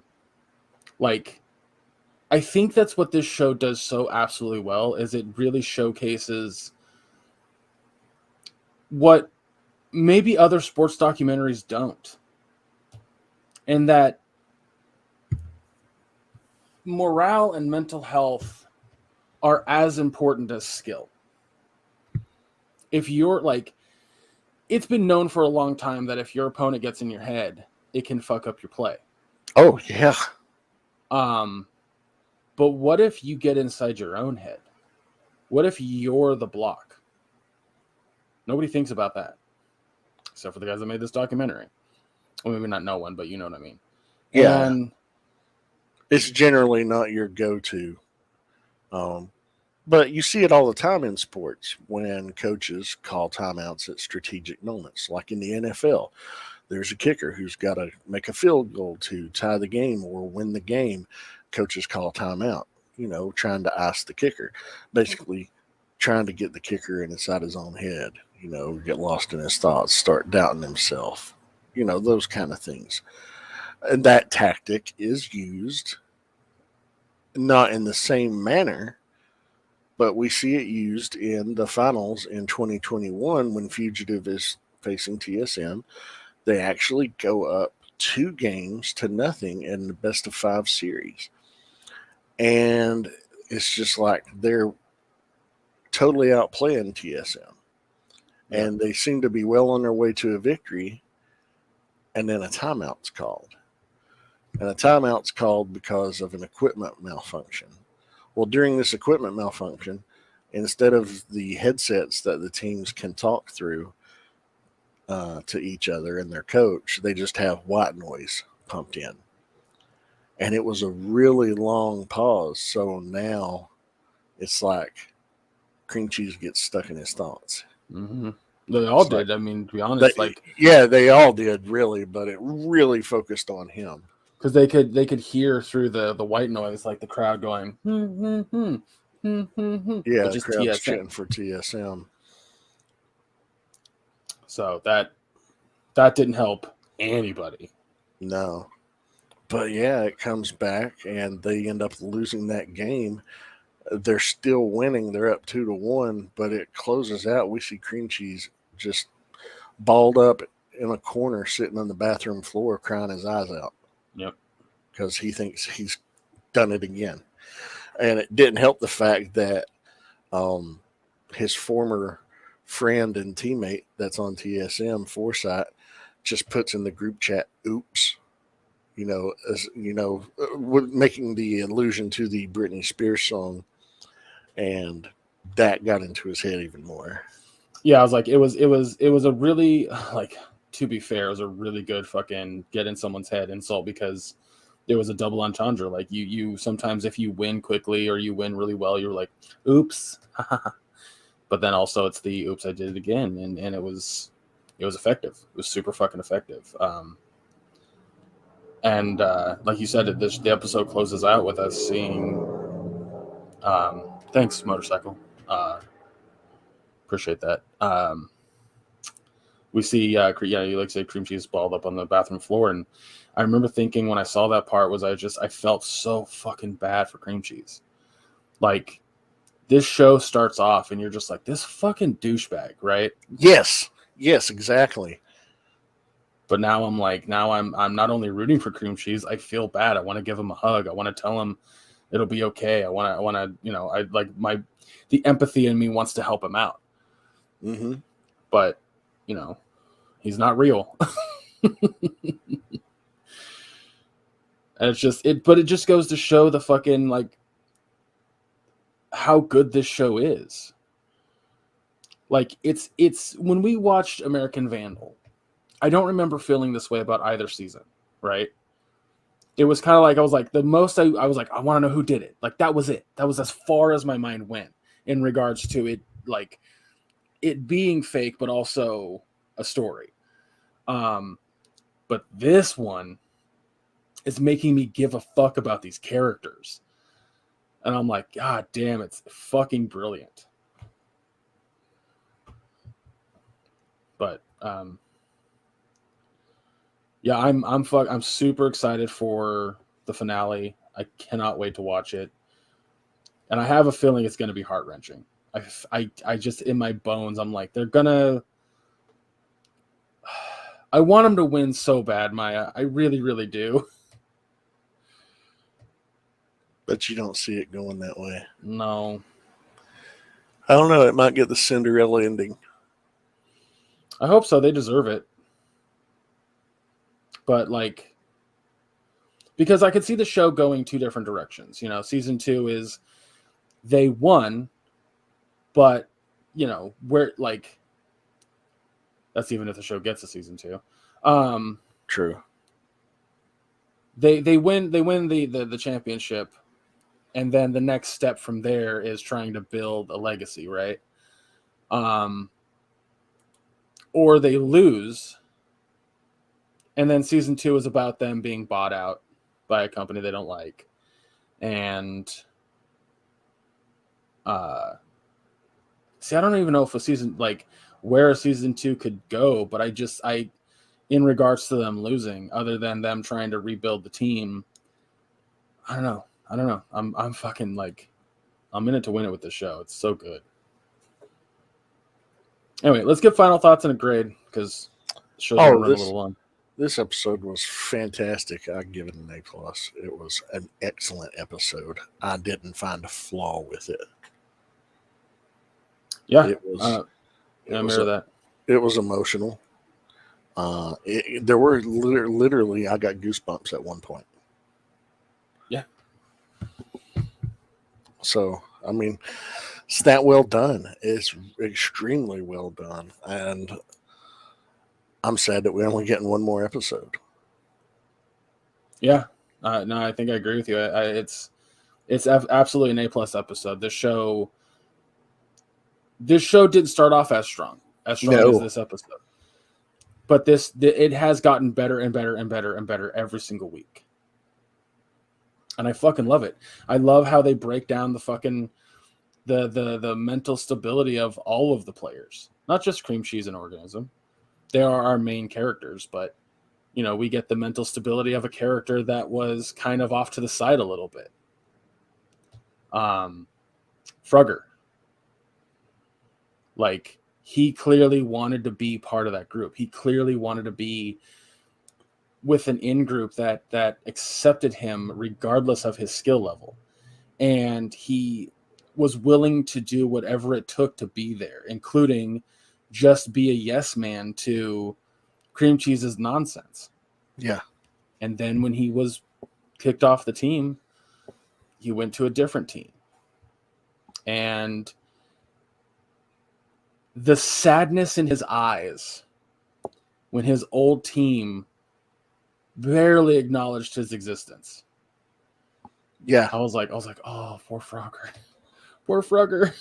I think that's what this show does so absolutely well, is it really showcases what maybe other sports documentaries don't. And that morale and mental health are as important as skill. If you're it's been known for a long time that if your opponent gets in your head, it can fuck up your play. Oh, yeah. But what if you get inside your own head? What if you're the block? Nobody thinks about that, except for the guys that made this documentary. Well, maybe not no one, but you know what I mean. Yeah. And it's generally not your go-to. But you see it all the time in sports when coaches call timeouts at strategic moments, like in the NFL. There's a kicker who's got to make a field goal to tie the game or win the game. Coaches call timeout, trying to ice the kicker. Basically, trying to get the kicker inside his own head, get lost in his thoughts, start doubting himself, those kind of things. And that tactic is used not in the same manner, but we see it used in the finals in 2021 when Fugitive is facing TSM. They actually go up 2-0 in the best of 5 series. And it's just like they're totally outplaying TSM. Yeah. And they seem to be well on their way to a victory. And then a timeout's called. And a timeout's called because of an equipment malfunction. Well, during this equipment malfunction, instead of the headsets that the teams can talk through to each other and their coach, they just have white noise pumped in. And it was a really long pause. So now it's like Cream Cheese gets stuck in his thoughts. Mm-hmm. They all did. I mean, to be honest, they all did, really, but it really focused on him. because they could hear through the white noise, like the crowd going, Yeah, but the just crowd's TSM. chanting for TSM. So that didn't help anybody. No. But yeah, it comes back and they end up losing that game. They're still winning. They're up 2-1, but it closes out. We see Cream Cheese just balled up in a corner, sitting on the bathroom floor, crying his eyes out. Yep. Because he thinks he's done it again. And it didn't help the fact that his former friend and teammate that's on TSM, Foresight, just puts in the group chat, oops. Making the allusion to the Britney Spears song, and that got into his head even more. Yeah, I was like, it was a really, like, to be fair, it was a really good fucking get in someone's head insult, because it was a double entendre. Like, you sometimes, if you win quickly or you win really well, you're like, oops. But then also it's the oops, I did it again, and it was effective. It was super fucking effective. And like you said, the episode closes out with us seeing. Thanks, motorcycle. Appreciate that. We see, you like say, Cream Cheese balled up on the bathroom floor, and I remember thinking when I saw that part was I felt so fucking bad for Cream Cheese. Like, this show starts off and you're just like, this fucking douchebag, right? Yes, exactly. But now I'm like, I'm not only rooting for Cream Cheese, I feel bad. I want to give him a hug. I want to tell him it'll be okay. I want to, the empathy in me wants to help him out. Mm-hmm. But, he's not real. And it just goes to show the fucking, like, how good this show is. Like, it's when we watched American Vandal, I don't remember feeling this way about either season, right? It was kind of like, I was like, the most I was like, I want to know who did it. Like, that was it. That was as far as my mind went in regards to it, like, it being fake, but also a story. But this one is making me give a fuck about these characters. And I'm like, God damn, it's fucking brilliant. But, yeah, I'm super excited for the finale. I cannot wait to watch it. And I have a feeling it's going to be heart-wrenching. I just, in my bones, I'm like, they're going to... I want them to win so bad, Maya. I really, really do. But you don't see it going that way. No. I don't know. It might get the Cinderella ending. I hope so. They deserve it. But, like, because I could see the show going two different directions. Season 2 is they won, but, where, like, that's even if the show gets to season 2. True. They win the championship, and then the next step from there is trying to build a legacy, right? Or they lose, and then season 2 is about them being bought out by a company they don't like. And see, I don't even know if a season, like, where a season 2 could go, but I in regards to them losing, other than them trying to rebuild the team, I don't know. I'm fucking, like, I'm in it to win it with this show. It's so good. Anyway, let's get final thoughts and a grade, because the show's gonna run a little long. This episode was fantastic. I give it an A+. It was an excellent episode. I didn't find a flaw with it. Yeah, it was. I mirror that. It was emotional. There were literally, I got goosebumps at one point. Yeah. So, I mean, it's that well done. It's extremely well done. And I'm sad that we're only getting one more episode. Yeah. No, I think I agree with you. It's absolutely an A+ episode. This show didn't start off as strong as this episode. But it has gotten better and better and better and better every single week. And I fucking love it. I love how they break down the fucking the mental stability of all of the players, not just Cream Cheese and Organism. They are our main characters, but you know, we get the mental stability of a character that was kind of off to the side a little bit. Frugger, like, he clearly wanted to be part of that group. He clearly wanted to be with an in-group that accepted him regardless of his skill level. And he was willing to do whatever it took to be there, including just be a yes man to Cream Cheese's nonsense. Yeah. And then when he was kicked off the team, he went to a different team. And the sadness in his eyes when his old team barely acknowledged his existence. Yeah. I was like, oh, poor Frogger. Poor Frogger.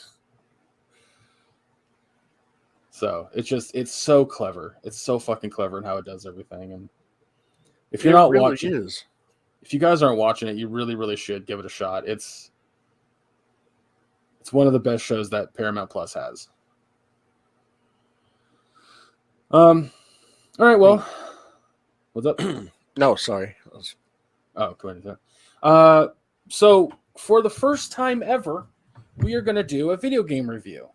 So it's so clever. It's so fucking clever in how it does everything. And if you're not watching, if you guys aren't watching it, you really, really should give it a shot. It's one of the best shows that Paramount Plus has. All right, well, what's up? No, sorry. Oh, go ahead. So for the first time ever, we are going to do a video game review.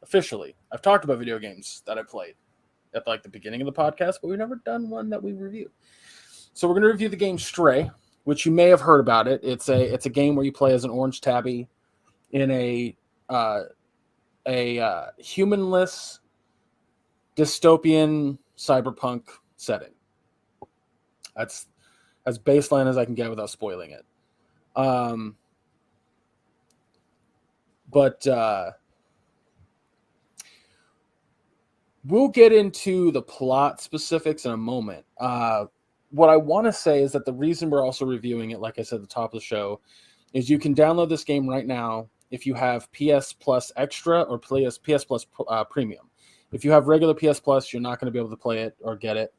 Officially. I've talked about video games that I played at like the beginning of the podcast, but we've never done one that we review. So we're going to review the game Stray, which you may have heard about it. It's a game where you play as an orange tabby in a humanless dystopian cyberpunk setting. That's as baseline as I can get without spoiling it. But we'll get into the plot specifics in a moment. What I want to say is that the reason we're also reviewing it, like I said at the top of the show, is you can download this game right now if you have PS Plus Extra or PS Plus Premium. If you have regular PS Plus, you're not going to be able to play it or get it.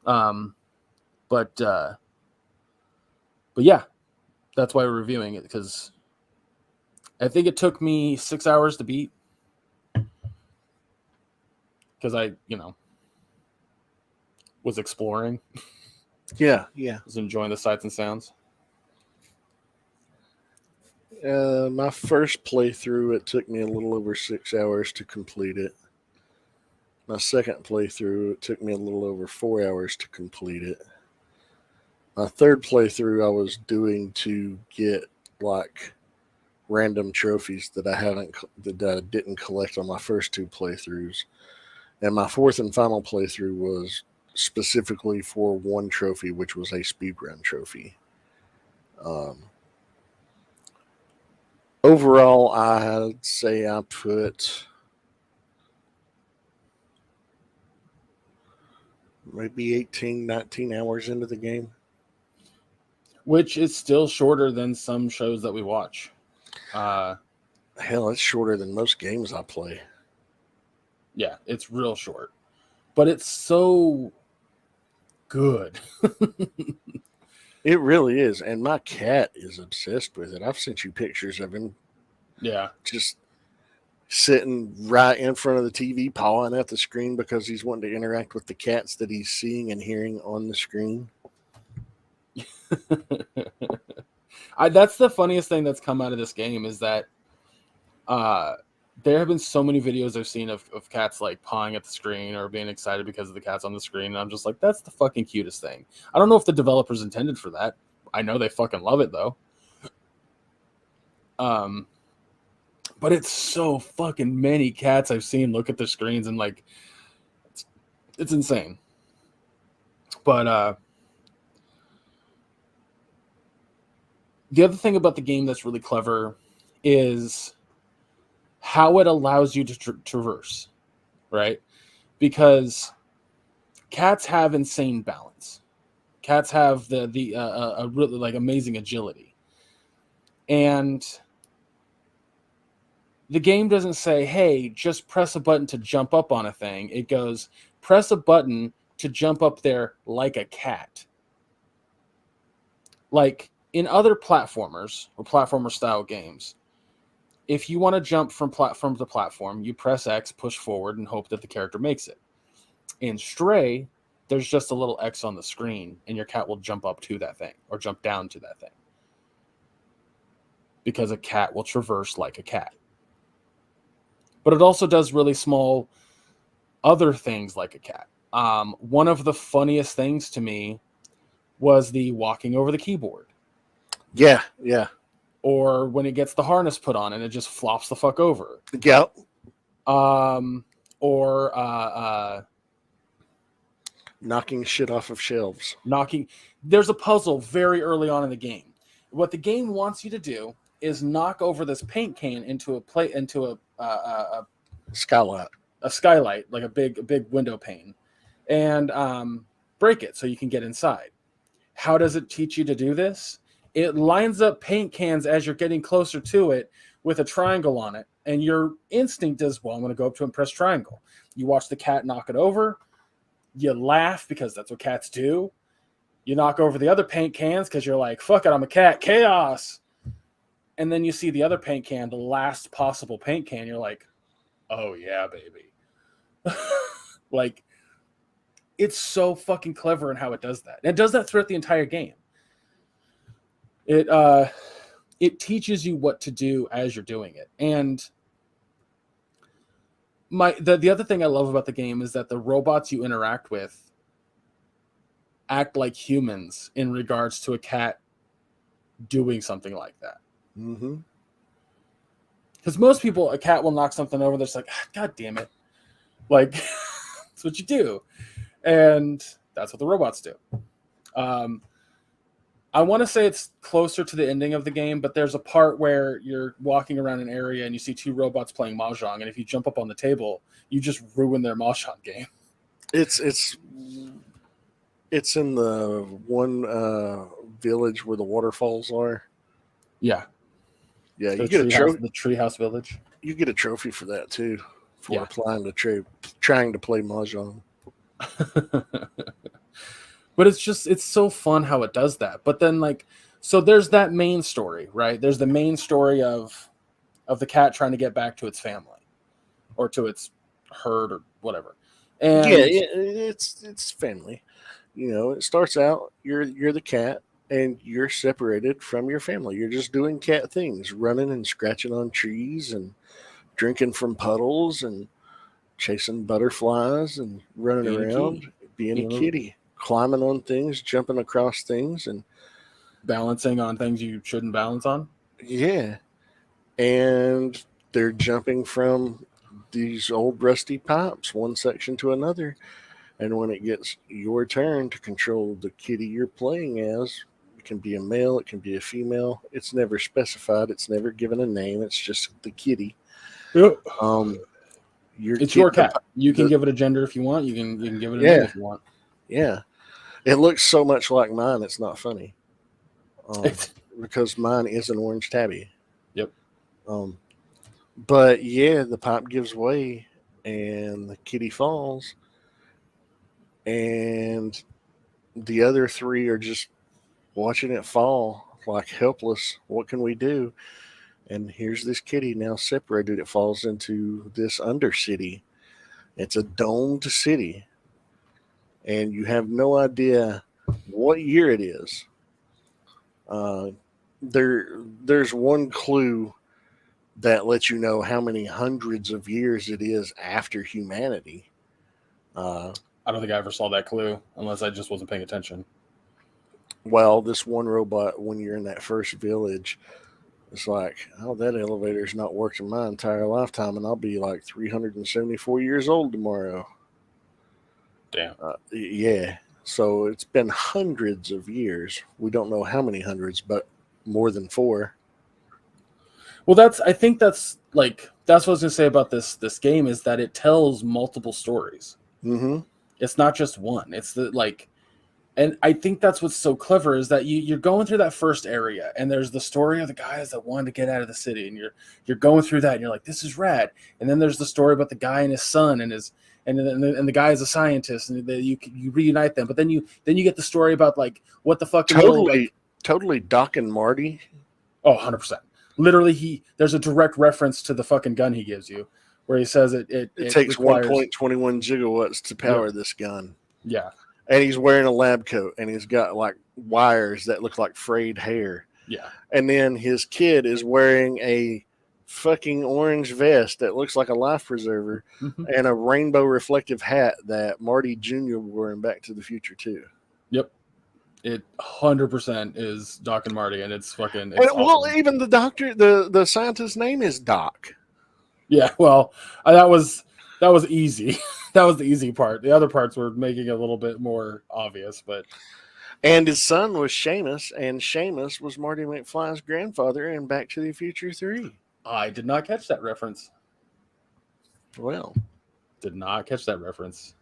But yeah, that's why we're reviewing it, because I think it took me 6 hours to beat, because I, was exploring. Yeah. Was enjoying the sights and sounds. My first playthrough, it took me a little over 6 hours to complete it. My second playthrough, it took me a little over 4 hours to complete it. My third playthrough, I was doing to get like random trophies that I didn't collect on my first two playthroughs. And my fourth and final playthrough was specifically for one trophy, which was a speedrun trophy. Overall, I'd say I put maybe 18, 19 hours into the game. Which is still shorter than some shows that we watch. Hell, it's shorter than most games I play. Yeah, it's real short. But it's so good. It really is. And my cat is obsessed with it. I've sent you pictures of him. Yeah. Just sitting right in front of the TV, pawing at the screen because he's wanting to interact with the cats that he's seeing and hearing on the screen. That's the funniest thing that's come out of this game, is that there have been so many videos I've seen of cats like pawing at the screen or being excited because of the cats on the screen, and I'm just like, that's the fucking cutest thing. I don't know if the developers intended for that. I know they fucking love it though. But it's so fucking many cats I've seen look at the screens, and like it's insane. But the other thing about the game that's really clever is how it allows you to traverse, right? Because cats have insane balance. Cats have a really like amazing agility, and the game doesn't say, hey, just press a button to jump up on a thing. It goes, press a button to jump up there like a cat. Like, in other platformers or platformer style games, if you want to jump from platform to platform, you press X, push forward, and hope that the character makes it. In Stray, there's just a little X on the screen, and your cat will jump up to that thing or jump down to that thing. Because a cat will traverse like a cat. But it also does really small other things like a cat. One of the funniest things to me was the walking over the keyboard. Yeah. Or when it gets the harness put on and it just flops the fuck over. Yep. Or knocking shit off of shelves. There's a puzzle very early on in the game. What the game wants you to do is knock over this paint can into a skylight. A skylight, like a big window pane, and break it so you can get inside. How does it teach you to do this? It lines up paint cans as you're getting closer to it with a triangle on it, and your instinct is, well, I'm going to go up to and press triangle. You watch the cat knock it over. You laugh because that's what cats do. You knock over the other paint cans because you're like, fuck it, I'm a cat. Chaos. And then you see the other paint can, the last possible paint can. You're like, oh, yeah, baby. Like, it's so fucking clever in how it does that. And it does that throughout the entire game. It teaches you what to do as you're doing it. And the other thing I love about the game is that the robots you interact with act like humans in regards to a cat doing something like that. Mm-hmm. Because most people, a cat will knock something over, they're just like, God damn it. Like, that's what you do. And that's what the robots do. I want to say it's closer to the ending of the game, but there's a part where you're walking around an area and you see two robots playing Mahjong, and if you jump up on the table, you just ruin their Mahjong game. It's in the one village where the waterfalls are. Yeah. Yeah, you get the Treehouse Village. You get a trophy for that too, for applying to trying to play Mahjong. But it's so fun how it does that. But then, like, so there's that main story, right? There's the main story of the cat trying to get back to its family or to its herd or whatever. And yeah, it's family. You know, it starts out you're the cat and you're separated from your family. You're just doing cat things, running and scratching on trees and drinking from puddles and chasing butterflies and running around, being a kitty. Climbing on things, jumping across things, and balancing on things you shouldn't balance on. Yeah. And they're jumping from these old rusty pipes, one section to another. And when it gets your turn to control the kitty you're playing as, it can be a male, it can be a female. It's never specified. It's never given a name. It's just the kitty. Yep. It's your cat. You can give it a gender if you want. You can give it a name if you want. Yeah. It looks so much like mine, it's not funny. Because mine is an orange tabby. Yep. But yeah, the pipe gives way and the kitty falls. And the other three are just watching it fall, like helpless. What can we do? And here's this kitty now separated. It falls into this undercity. It's a domed city. And you have no idea what year it is. There's one clue that lets you know how many hundreds of years it is after humanity. I don't think I ever saw that clue unless I just wasn't paying attention. Well, this one robot, when you're in that first village, it's like, oh, that elevator's not worked in my entire lifetime, and I'll be like 374 years old tomorrow. Damn. Yeah. So it's been hundreds of years. We don't know how many hundreds, but more than 4. Well, I think that's what I was gonna say about this game is that it tells multiple stories. Mm-hmm. It's not just one. It's and I think that's what's so clever is that you're going through that first area and there's the story of the guys that wanted to get out of the city, and you're going through that and you're like, this is rad. And then there's the story about the guy and his son and the guy is a scientist, and you reunite them. But then you get the story about like what the fuck totally Doc and Marty. Oh, 100%. Literally, there's a direct reference to the fucking gun he gives you, where he says it It takes requires 1.21 gigawatts to power this gun. Yeah. And he's wearing a lab coat, and he's got like wires that look like frayed hair. Yeah. And then his kid is wearing a fucking orange vest that looks like a life preserver and a rainbow reflective hat that Marty Jr. wore in Back to the Future too. Yep. It 100% is Doc and Marty, and it's fucking. It's awesome. Well, even the doctor, the scientist's name is Doc. Yeah, well, that was easy. That was the easy part. The other parts were making it a little bit more obvious, but. And his son was Seamus, and Seamus was Marty McFly's grandfather in Back to the Future 3. I did not catch that reference. Well, did not catch that reference.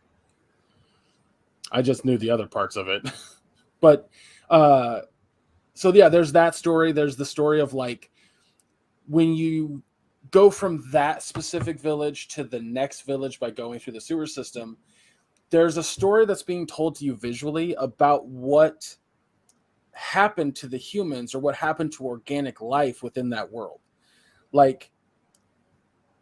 I just knew the other parts of it. But so yeah, there's that story. There's the story of like when you go from that specific village to the next village by going through the sewer system, there's a story that's being told to you visually about what happened to the humans or what happened to organic life within that world. Like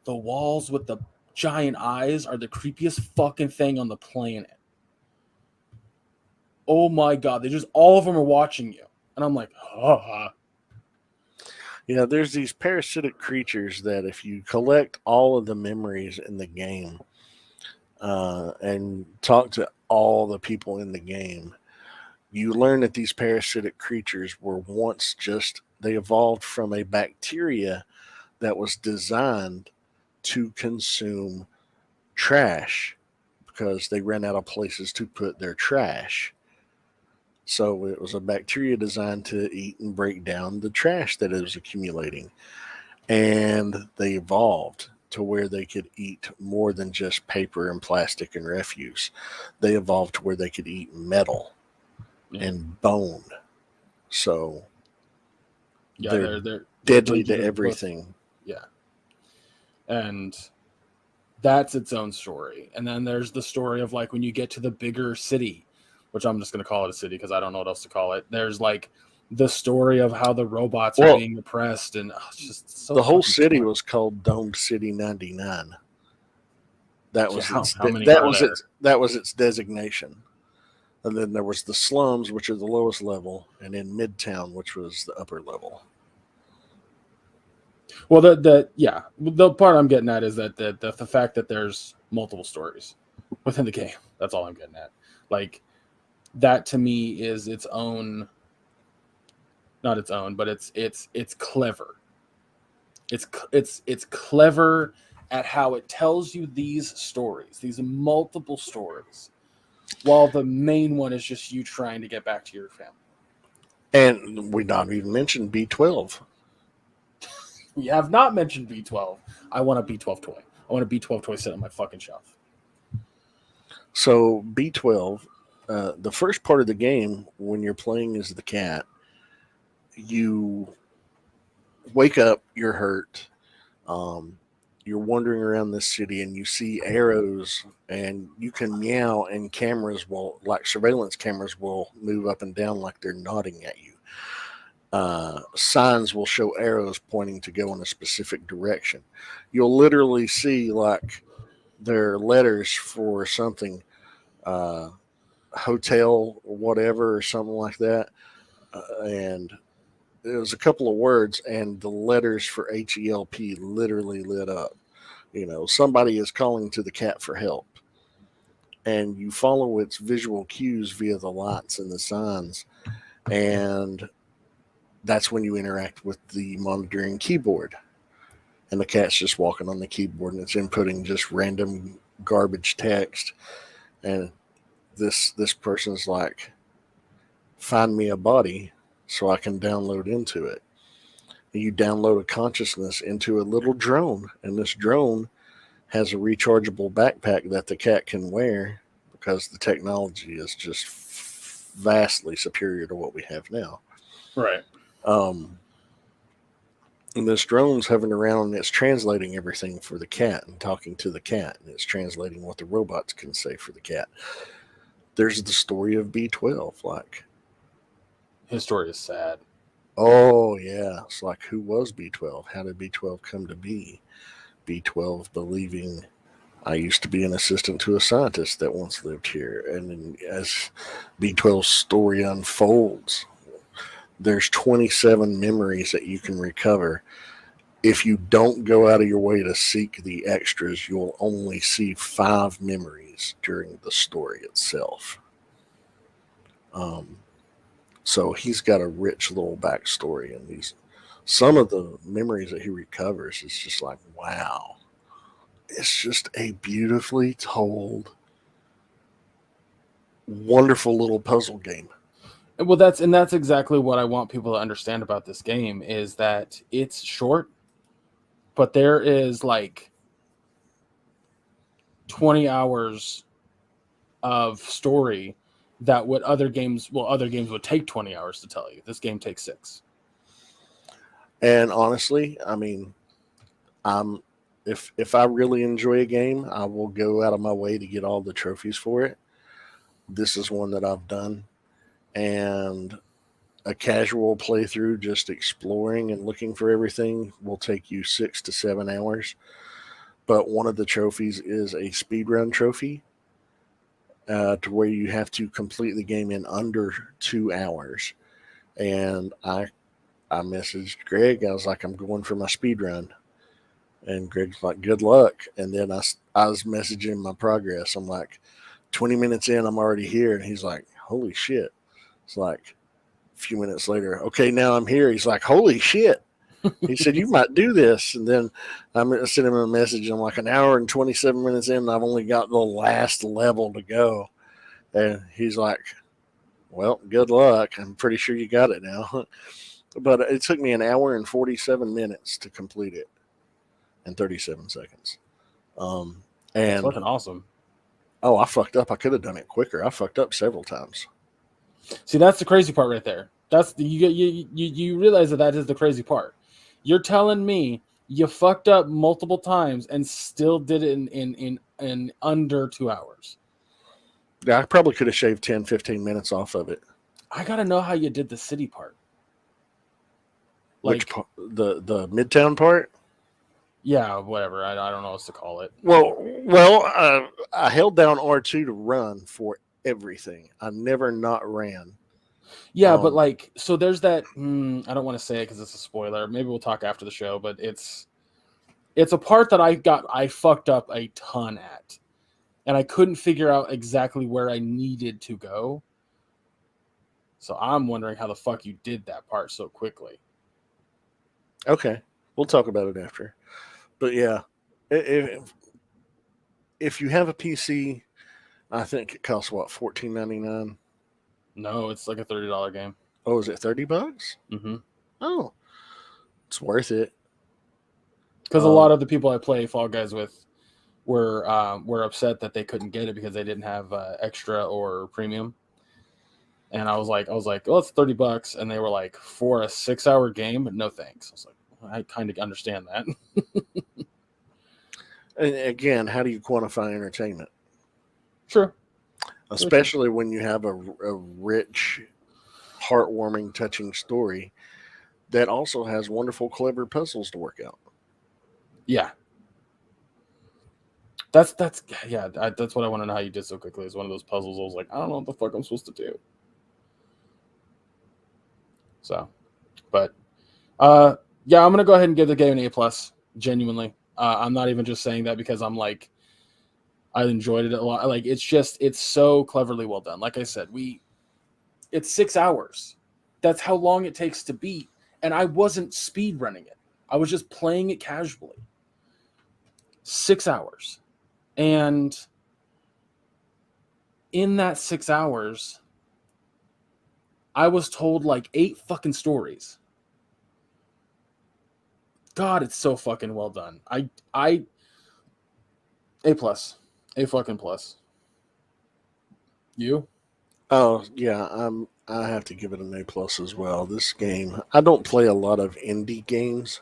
the walls with the giant eyes are the creepiest fucking thing on the planet. Oh my God. They just, all of them are watching you. And I'm like, Yeah, there's these parasitic creatures that if you collect all of the memories in the game and talk to all the people in the game, you learn that these parasitic creatures were once they evolved from a bacteria that was designed to consume trash because they ran out of places to put their trash. So it was a bacteria designed to eat and break down the trash that it was accumulating. And they evolved to where they could eat more than just paper and plastic and refuse. They evolved to where they could eat metal and bone. So they're deadly to everything. Yeah. And that's its own story. And then there's the story of like when you get to the bigger city, which I'm just going to call it a city because I don't know what else to call it. There's like the story of how the robots are being oppressed, and it's just so the whole city was called Domed City 99. That was that was its designation. And then there was the slums, which are the lowest level, and then Midtown, which was the upper level. Well, the part I'm getting at is that the fact that there's multiple stories within the game. That's all I'm getting at. Like that to me is its own, not its own, but it's clever. It's clever at how it tells you these stories, these multiple stories, while the main one is just you trying to get back to your family. And we not even mentioned B12. We have not mentioned B12. I want a B12 toy. I want a B12 toy sitting on my fucking shelf. So B12, the first part of the game when you're playing as the cat, you wake up, you're hurt, you're wandering around this city and you see arrows and you can meow and cameras will, like surveillance cameras will move up and down like they're nodding at you. Signs will show arrows pointing to go in a specific direction. You'll literally see like their letters for something, hotel or whatever or something like that. And there was a couple of words and the letters for HELP literally lit up. You know, somebody is calling to the cat for help. And you follow its visual cues via the lights and the signs. And that's when you interact with the monitoring keyboard. And the cat's just walking on the keyboard and it's inputting just random garbage text. And this person's like, find me a body so I can download into it. And you download a consciousness into a little drone. And this drone has a rechargeable backpack that the cat can wear because the technology is just vastly superior to what we have now. Right. And this drone's hovering around and it's translating everything for the cat and talking to the cat. And it's translating what the robots can say for the cat. There's the story of B12. Like, His story is sad. Oh yeah, it's like, who was B12? How did B12 come to be? B12 believing I used to be an assistant to a scientist that once lived here. And then as B12's story unfolds, there's 27 memories that you can recover. If you don't go out of your way to seek the extras, you'll only see 5 memories during the story itself. Um, so he's got a rich little backstory, and these some of the memories that he recovers is just like, wow. It's just a beautifully told, wonderful little puzzle game. Well, that's exactly what I want people to understand about this game is that it's short, but there is like 20 hours of story that what other games would take 20 hours to tell you. This game takes 6. And honestly, I mean, I'm if I really enjoy a game, I will go out of my way to get all the trophies for it. This is one that I've done, and a casual playthrough, just exploring and looking for everything, will take you 6 to 7 hours. But one of the trophies is a speedrun trophy, to where you have to complete the game in under 2 hours. And I messaged Greg. I was like, I'm going for my speedrun. And Greg's like, good luck. And then I was messaging my progress. I'm like, 20 minutes in, I'm already here. And he's like, holy shit. It's like a few minutes later, okay, now I'm here. He's like, holy shit. He said, you might do this. And then I sent him a message. I'm like, an hour and 27 minutes in, and I've only got the last level to go. And he's like, well, good luck. I'm pretty sure you got it now. But it took me an hour and 47 minutes to complete it in 37 seconds. It's And fucking awesome. oh, I fucked up. I could have done it quicker. I fucked up several times. See, that's the crazy part right there. That's you realize that is the crazy part. You're telling me you fucked up multiple times and still did it in under 2 hours. Yeah, I probably could have shaved 10, 15 minutes off of it. I gotta know how you did the city part. Which part? The Midtown part? Yeah, whatever. I don't know what to call it. Well, I held down R2 to run for everything. I never not ran. Yeah, but like, so there's that. I don't want to say it because it's a spoiler. Maybe we'll talk after the show. But it's a part that I fucked up a ton at, and I couldn't figure out exactly where I needed to go. So I'm wondering how the fuck you did that part so quickly. Okay, we'll talk about it after. But yeah, if you have a PC, I think it costs what, $14.99. No, it's like a $30 game. Oh, is it $30? Mm-hmm. Oh, it's worth it. Because a lot of the people I play Fall Guys with were upset that they couldn't get it because they didn't have extra or premium. And I was like, well, it's $30, and they were like, for a 6-hour game, no thanks. I was like, I kind of understand that. And again, how do you quantify entertainment? Sure. Especially when you have a rich, heartwarming, touching story that also has wonderful, clever puzzles to work out. Yeah. That's what I want to know how you did so quickly. It's one of those puzzles I was like, I don't know what the fuck I'm supposed to do. So, but yeah, I'm gonna go ahead and give the game an A+. Genuinely, I'm not even just saying that because I'm like, I enjoyed it a lot. Like, it's so cleverly well done. Like I said, it's 6 hours. That's how long it takes to beat, and I wasn't speed running it. I was just playing it casually. 6 hours, and in that 6 hours, I was told like 8 fucking stories. God, it's so fucking well done. A+, A fucking plus. You? Oh yeah, I have to give it an A+ as well. This game, I don't play a lot of indie games.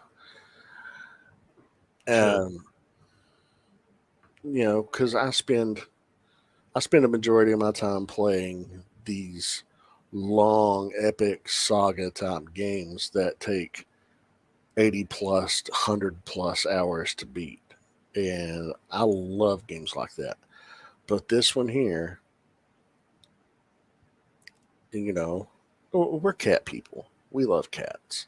Sure. You know, because I spend a majority of my time playing these long, epic saga type games that take 80 plus, 100 plus hours to beat. And I love games like that. But this one here, you know, we're cat people. We love cats.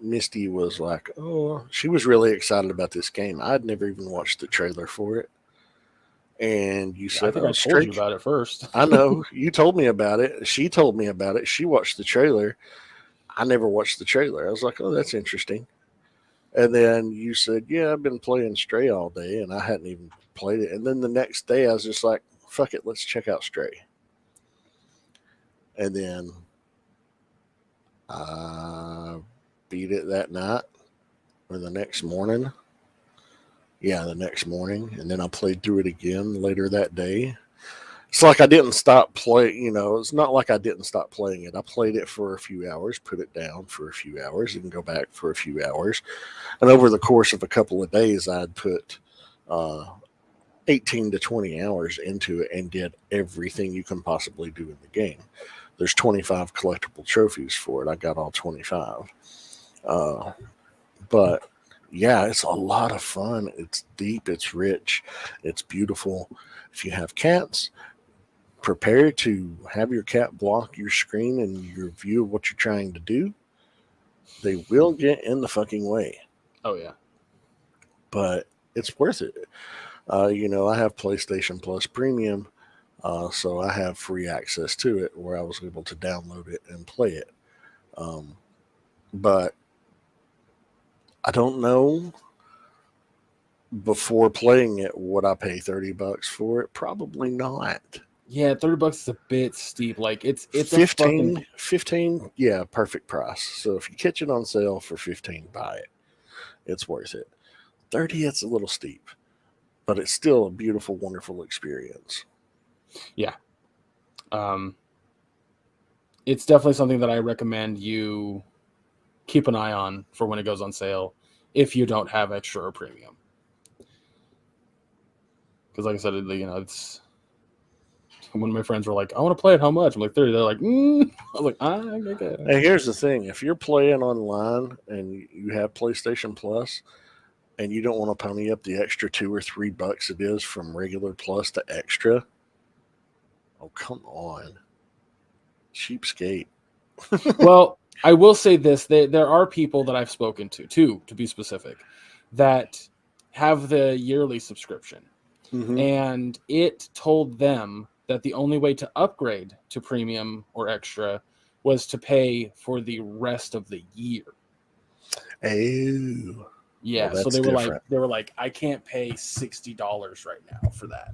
Misty was like, oh, she was really excited about this game. I'd never even watched the trailer for it. And you Yeah, said, I think oh, I told you about it first. I know. You told me about it. She told me about it. She watched the trailer. I never watched the trailer. I was like, oh, that's interesting. And then you said, yeah, I've been playing Stray all day and I hadn't even played it. And then the next day I was just like, fuck it, let's check out Stray. And then I beat it that night or the next morning. Yeah, the next morning. And then I played through it again later that day. It's like I didn't stop playing, it's not like I didn't stop playing it. I played it for a few hours, put it down for a few hours, and go back for a few hours. And over the course of a couple of days, I'd put 18 to 20 hours into it and did everything you can possibly do in the game. There's 25 collectible trophies for it. I got all 25. But yeah, it's a lot of fun. It's deep, it's rich, it's beautiful. If you have cats, prepare to have your cat block your screen and your view of what you're trying to do. They will get in the fucking way. Oh yeah. But it's worth it. I have PlayStation Plus Premium, so I have free access to it where I was able to download it and play it. But I don't know before playing it would I pay $30 for it? Probably not. Yeah, $30 is a bit steep. Like it's 15, yeah, perfect price. So if you catch it on sale for 15, buy it. It's worth it. 30, it's a little steep, but it's still a beautiful, wonderful experience. Yeah. It's definitely something that I recommend you keep an eye on for when it goes on sale if you don't have extra or premium. Because like I said, it's one of my friends were like, I want to play it, how much? I'm like, 30. They're like, I was like, okay. And here's the thing. If you're playing online and you have PlayStation Plus and you don't want to pony up the extra $2 or $3 it is from regular plus to extra, oh, come on. Cheapskate. Well, I will say this. There are people that I've spoken to, two to be specific, that have the yearly subscription. Mm-hmm. And it told them that the only way to upgrade to premium or extra was to pay for the rest of the year. Oh. Yeah, well, so they were like, I can't pay $60 right now for that.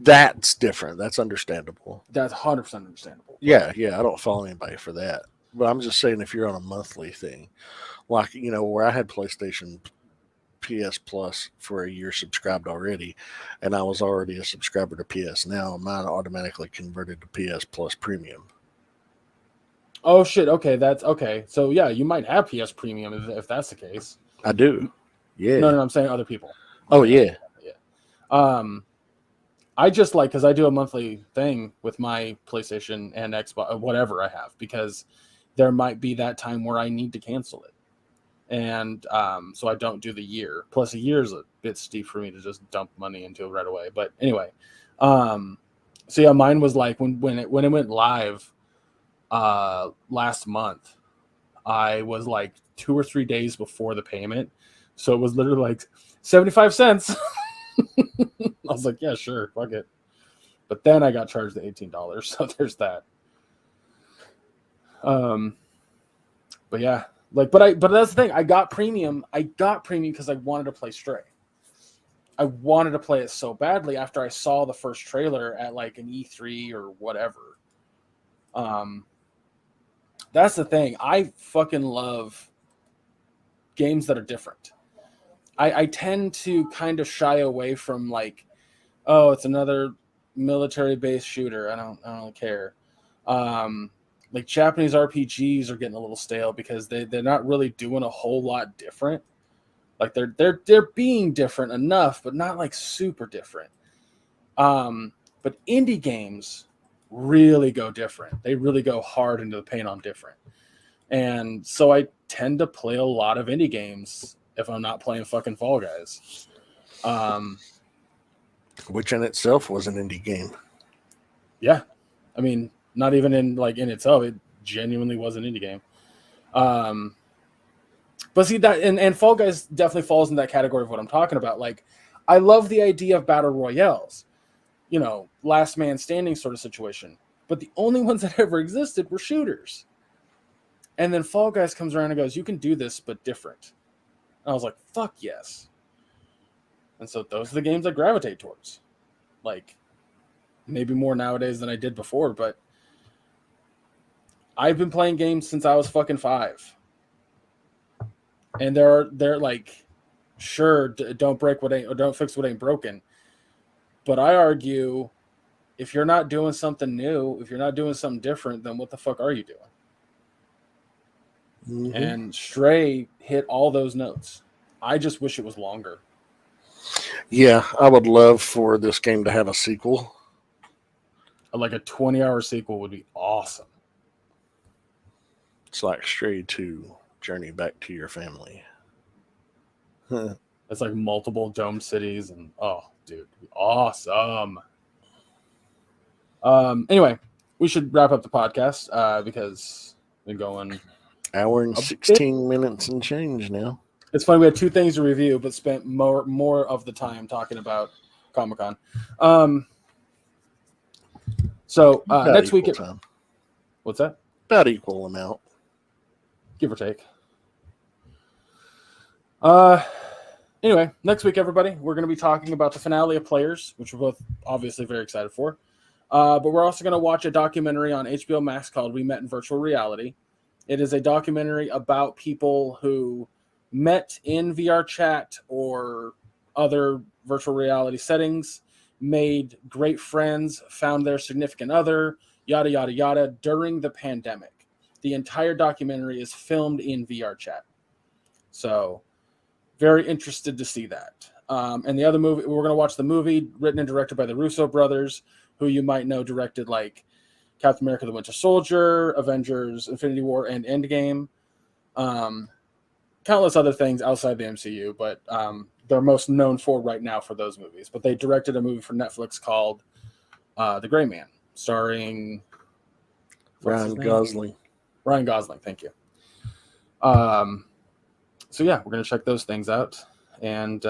That's different. That's understandable. That's 100% understandable. Yeah, I don't follow anybody for that. But I'm just saying if you're on a monthly thing, like, where I had PlayStation PS Plus for a year subscribed already, and I was already a subscriber to PS Now, mine automatically converted to PS Plus Premium. Oh, shit. Okay, that's okay. So, yeah, you might have PS Premium if that's the case. I do. Yeah. No, I'm saying other people. Oh, yeah. I just because I do a monthly thing with my PlayStation and Xbox, whatever I have, because there might be that time where I need to cancel it. And so I don't do the year. Plus, a year is a bit steep for me to just dump money into it right away. But anyway, so yeah, mine was like when it went live last month, I was like 2 or 3 days before the payment. So it was literally like 75 cents. I was like, yeah, sure, fuck it. But then I got charged the $18. So there's that. But yeah, but that's the thing. I got premium because I wanted to play Stray. I wanted to play it so badly after I saw the first trailer at like an E3 or whatever. That's the thing. I fucking love games that are different. I tend to kind of shy away from like, oh, it's another military-based shooter. I don't really care. Like Japanese RPGs are getting a little stale because they're not really doing a whole lot different. Like they're being different enough, but not like super different. But indie games really go different. They really go hard into the paint on different. And so I tend to play a lot of indie games if I'm not playing fucking Fall Guys. Which in itself was an indie game. Yeah. I mean, not even in itself, it genuinely was an indie game. But see that, and Fall Guys definitely falls in that category of what I'm talking about. Like, I love the idea of battle royales, last man standing sort of situation. But the only ones that ever existed were shooters. And then Fall Guys comes around and goes, you can do this, but different. And I was like, fuck yes. And so those are the games I gravitate towards. Like, maybe more nowadays than I did before, but I've been playing games since I was fucking 5. And they're like, sure, don't break what ain't, or don't fix what ain't broken. But I argue, if you're not doing something new, if you're not doing something different, then what the fuck are you doing? Mm-hmm. And Stray hit all those notes. I just wish it was longer. Yeah, I would love for this game to have a sequel. Like a 20-hour sequel would be awesome. It's like Stray 2, Journey Back to Your Family. It's like multiple dome cities, and oh, dude, it'd be awesome. Anyway, we should wrap up the podcast because we've been going hour and 16 minutes and change now. It's funny, we had 2 things to review, but spent more of the time talking about Comic-Con. So next week, what's that? About equal amount, give or take. Anyway, next week, everybody, we're going to be talking about the finale of Players, which we're both obviously very excited for. But we're also going to watch a documentary on HBO Max called We Met in Virtual Reality. It is a documentary about people who met in VR chat or other virtual reality settings, made great friends, found their significant other, yada, yada, yada, during the pandemic. The entire documentary is filmed in VR chat. So, very interested to see that. And the other movie, we're going to watch the movie written and directed by the Russo brothers, who you might know directed like Captain America the Winter Soldier, Avengers, Infinity War, and Endgame. Countless other things outside the MCU, but they're most known for right now for those movies. But they directed a movie for Netflix called The Gray Man, starring Ryan Gosling. Ryan Gosling, thank you. So yeah, we're going to check those things out and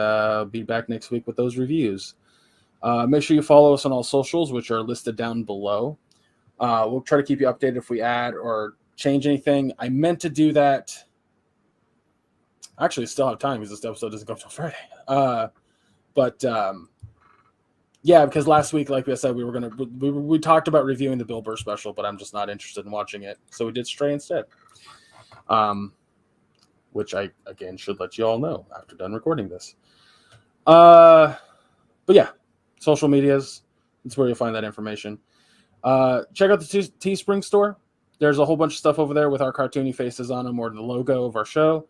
be back next week with those reviews. Make sure you follow us on all socials, which are listed down below. We'll try to keep you updated if we add or change anything. I meant to do that. Actually, still have time because this episode doesn't go until Friday. Yeah, because last week, like I said, we talked about reviewing the Bill Burr special, but I'm just not interested in watching it, so we did Stray instead. Which I again should let you all know after done recording this. But yeah, social medias, that's where you'll find that information. Check out the Teespring store. There's a whole bunch of stuff over there with our cartoony faces on them or the logo of our show.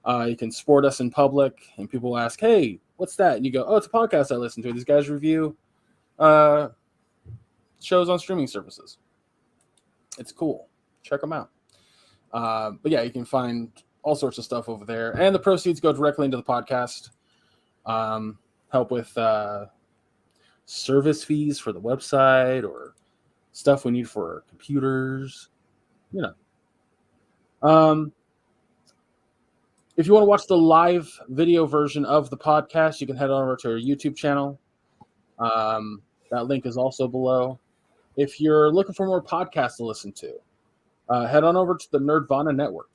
You can support us in public, and people will ask, hey, what's that? And you go, oh, it's a podcast I listen to. These guys review shows on streaming services. It's cool. Check them out. But yeah, you can find all sorts of stuff over there. And the proceeds go directly into the podcast. Help with service fees for the website or stuff we need for our computers. If you want to watch the live video version of the podcast, you can head on over to our YouTube channel. That link is also below. If you're looking for more podcasts to listen to, head on over to the Nerdvana Network.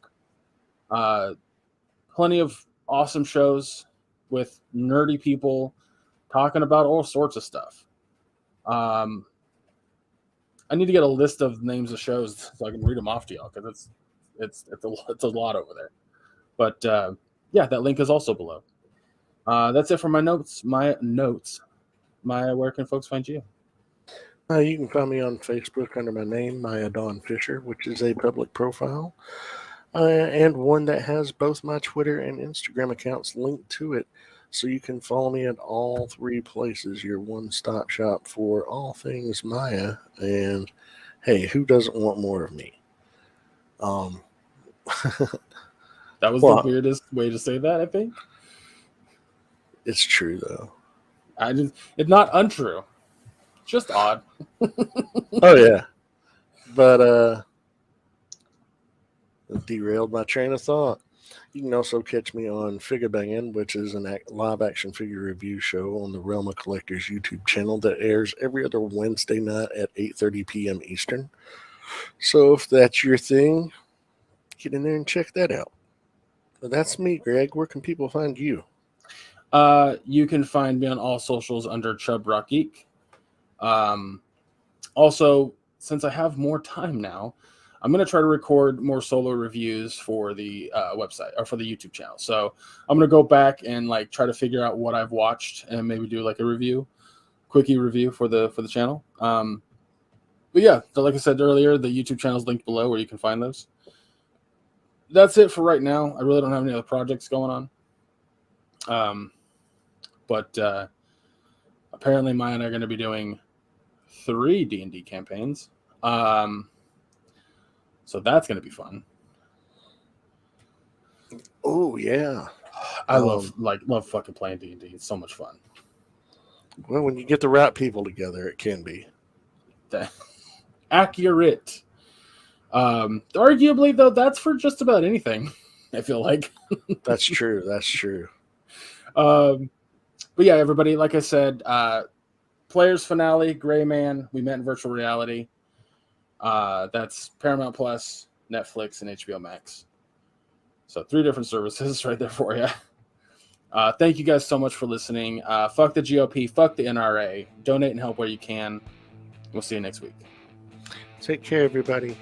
Plenty of awesome shows with nerdy people talking about all sorts of stuff. I need to get a list of names of shows so I can read them off to y'all because it's a lot over there. But yeah, that link is also below. That's it for my notes. Where can folks find you? You can find me on Facebook under my name, Maya Dawn Fisher, which is a public profile, and one that has both my Twitter and Instagram accounts linked to it. So you can follow me at all three places, your one-stop shop for all things Maya. And hey, who doesn't want more of me? That was Well, the weirdest way to say that, I think. it's true though. It's not untrue. Just odd. Oh yeah. But derailed my train of thought. You can also catch me on Figure Bangin', which is a live action figure review show on the Realm of Collectors YouTube channel that airs every other Wednesday night at 8:30 p.m. Eastern. So if that's your thing, get in there and check that out. But that's me, Greg. Where can people find you? You can find me on all socials under Chub Rock Geek. Also, since I have more time now, I'm going to try to record more solo reviews for the website or for the YouTube channel. So I'm going to go back and like try to figure out what I've watched and maybe do like a quickie review for the channel. But yeah, like I said earlier, the YouTube channel is linked below where you can find those. That's it for right now. I really don't have any other projects going on. But apparently Maya and I are going to be doing 3 D&D campaigns. So that's going to be fun. Oh yeah, I love fucking playing D&D. It's so much fun. well, when you get the right people together, it can be Accurate. Arguably though, that's for just about anything. I feel like that's true. That's true. But yeah, everybody, like I said, Players Finale, Gray Man, we met in virtual reality. That's Paramount Plus, Netflix, and HBO Max. So 3 different services right there for you. Thank you guys so much for listening. Fuck the GOP, fuck the NRA. Donate and help where you can. We'll see you next week. Take care, everybody.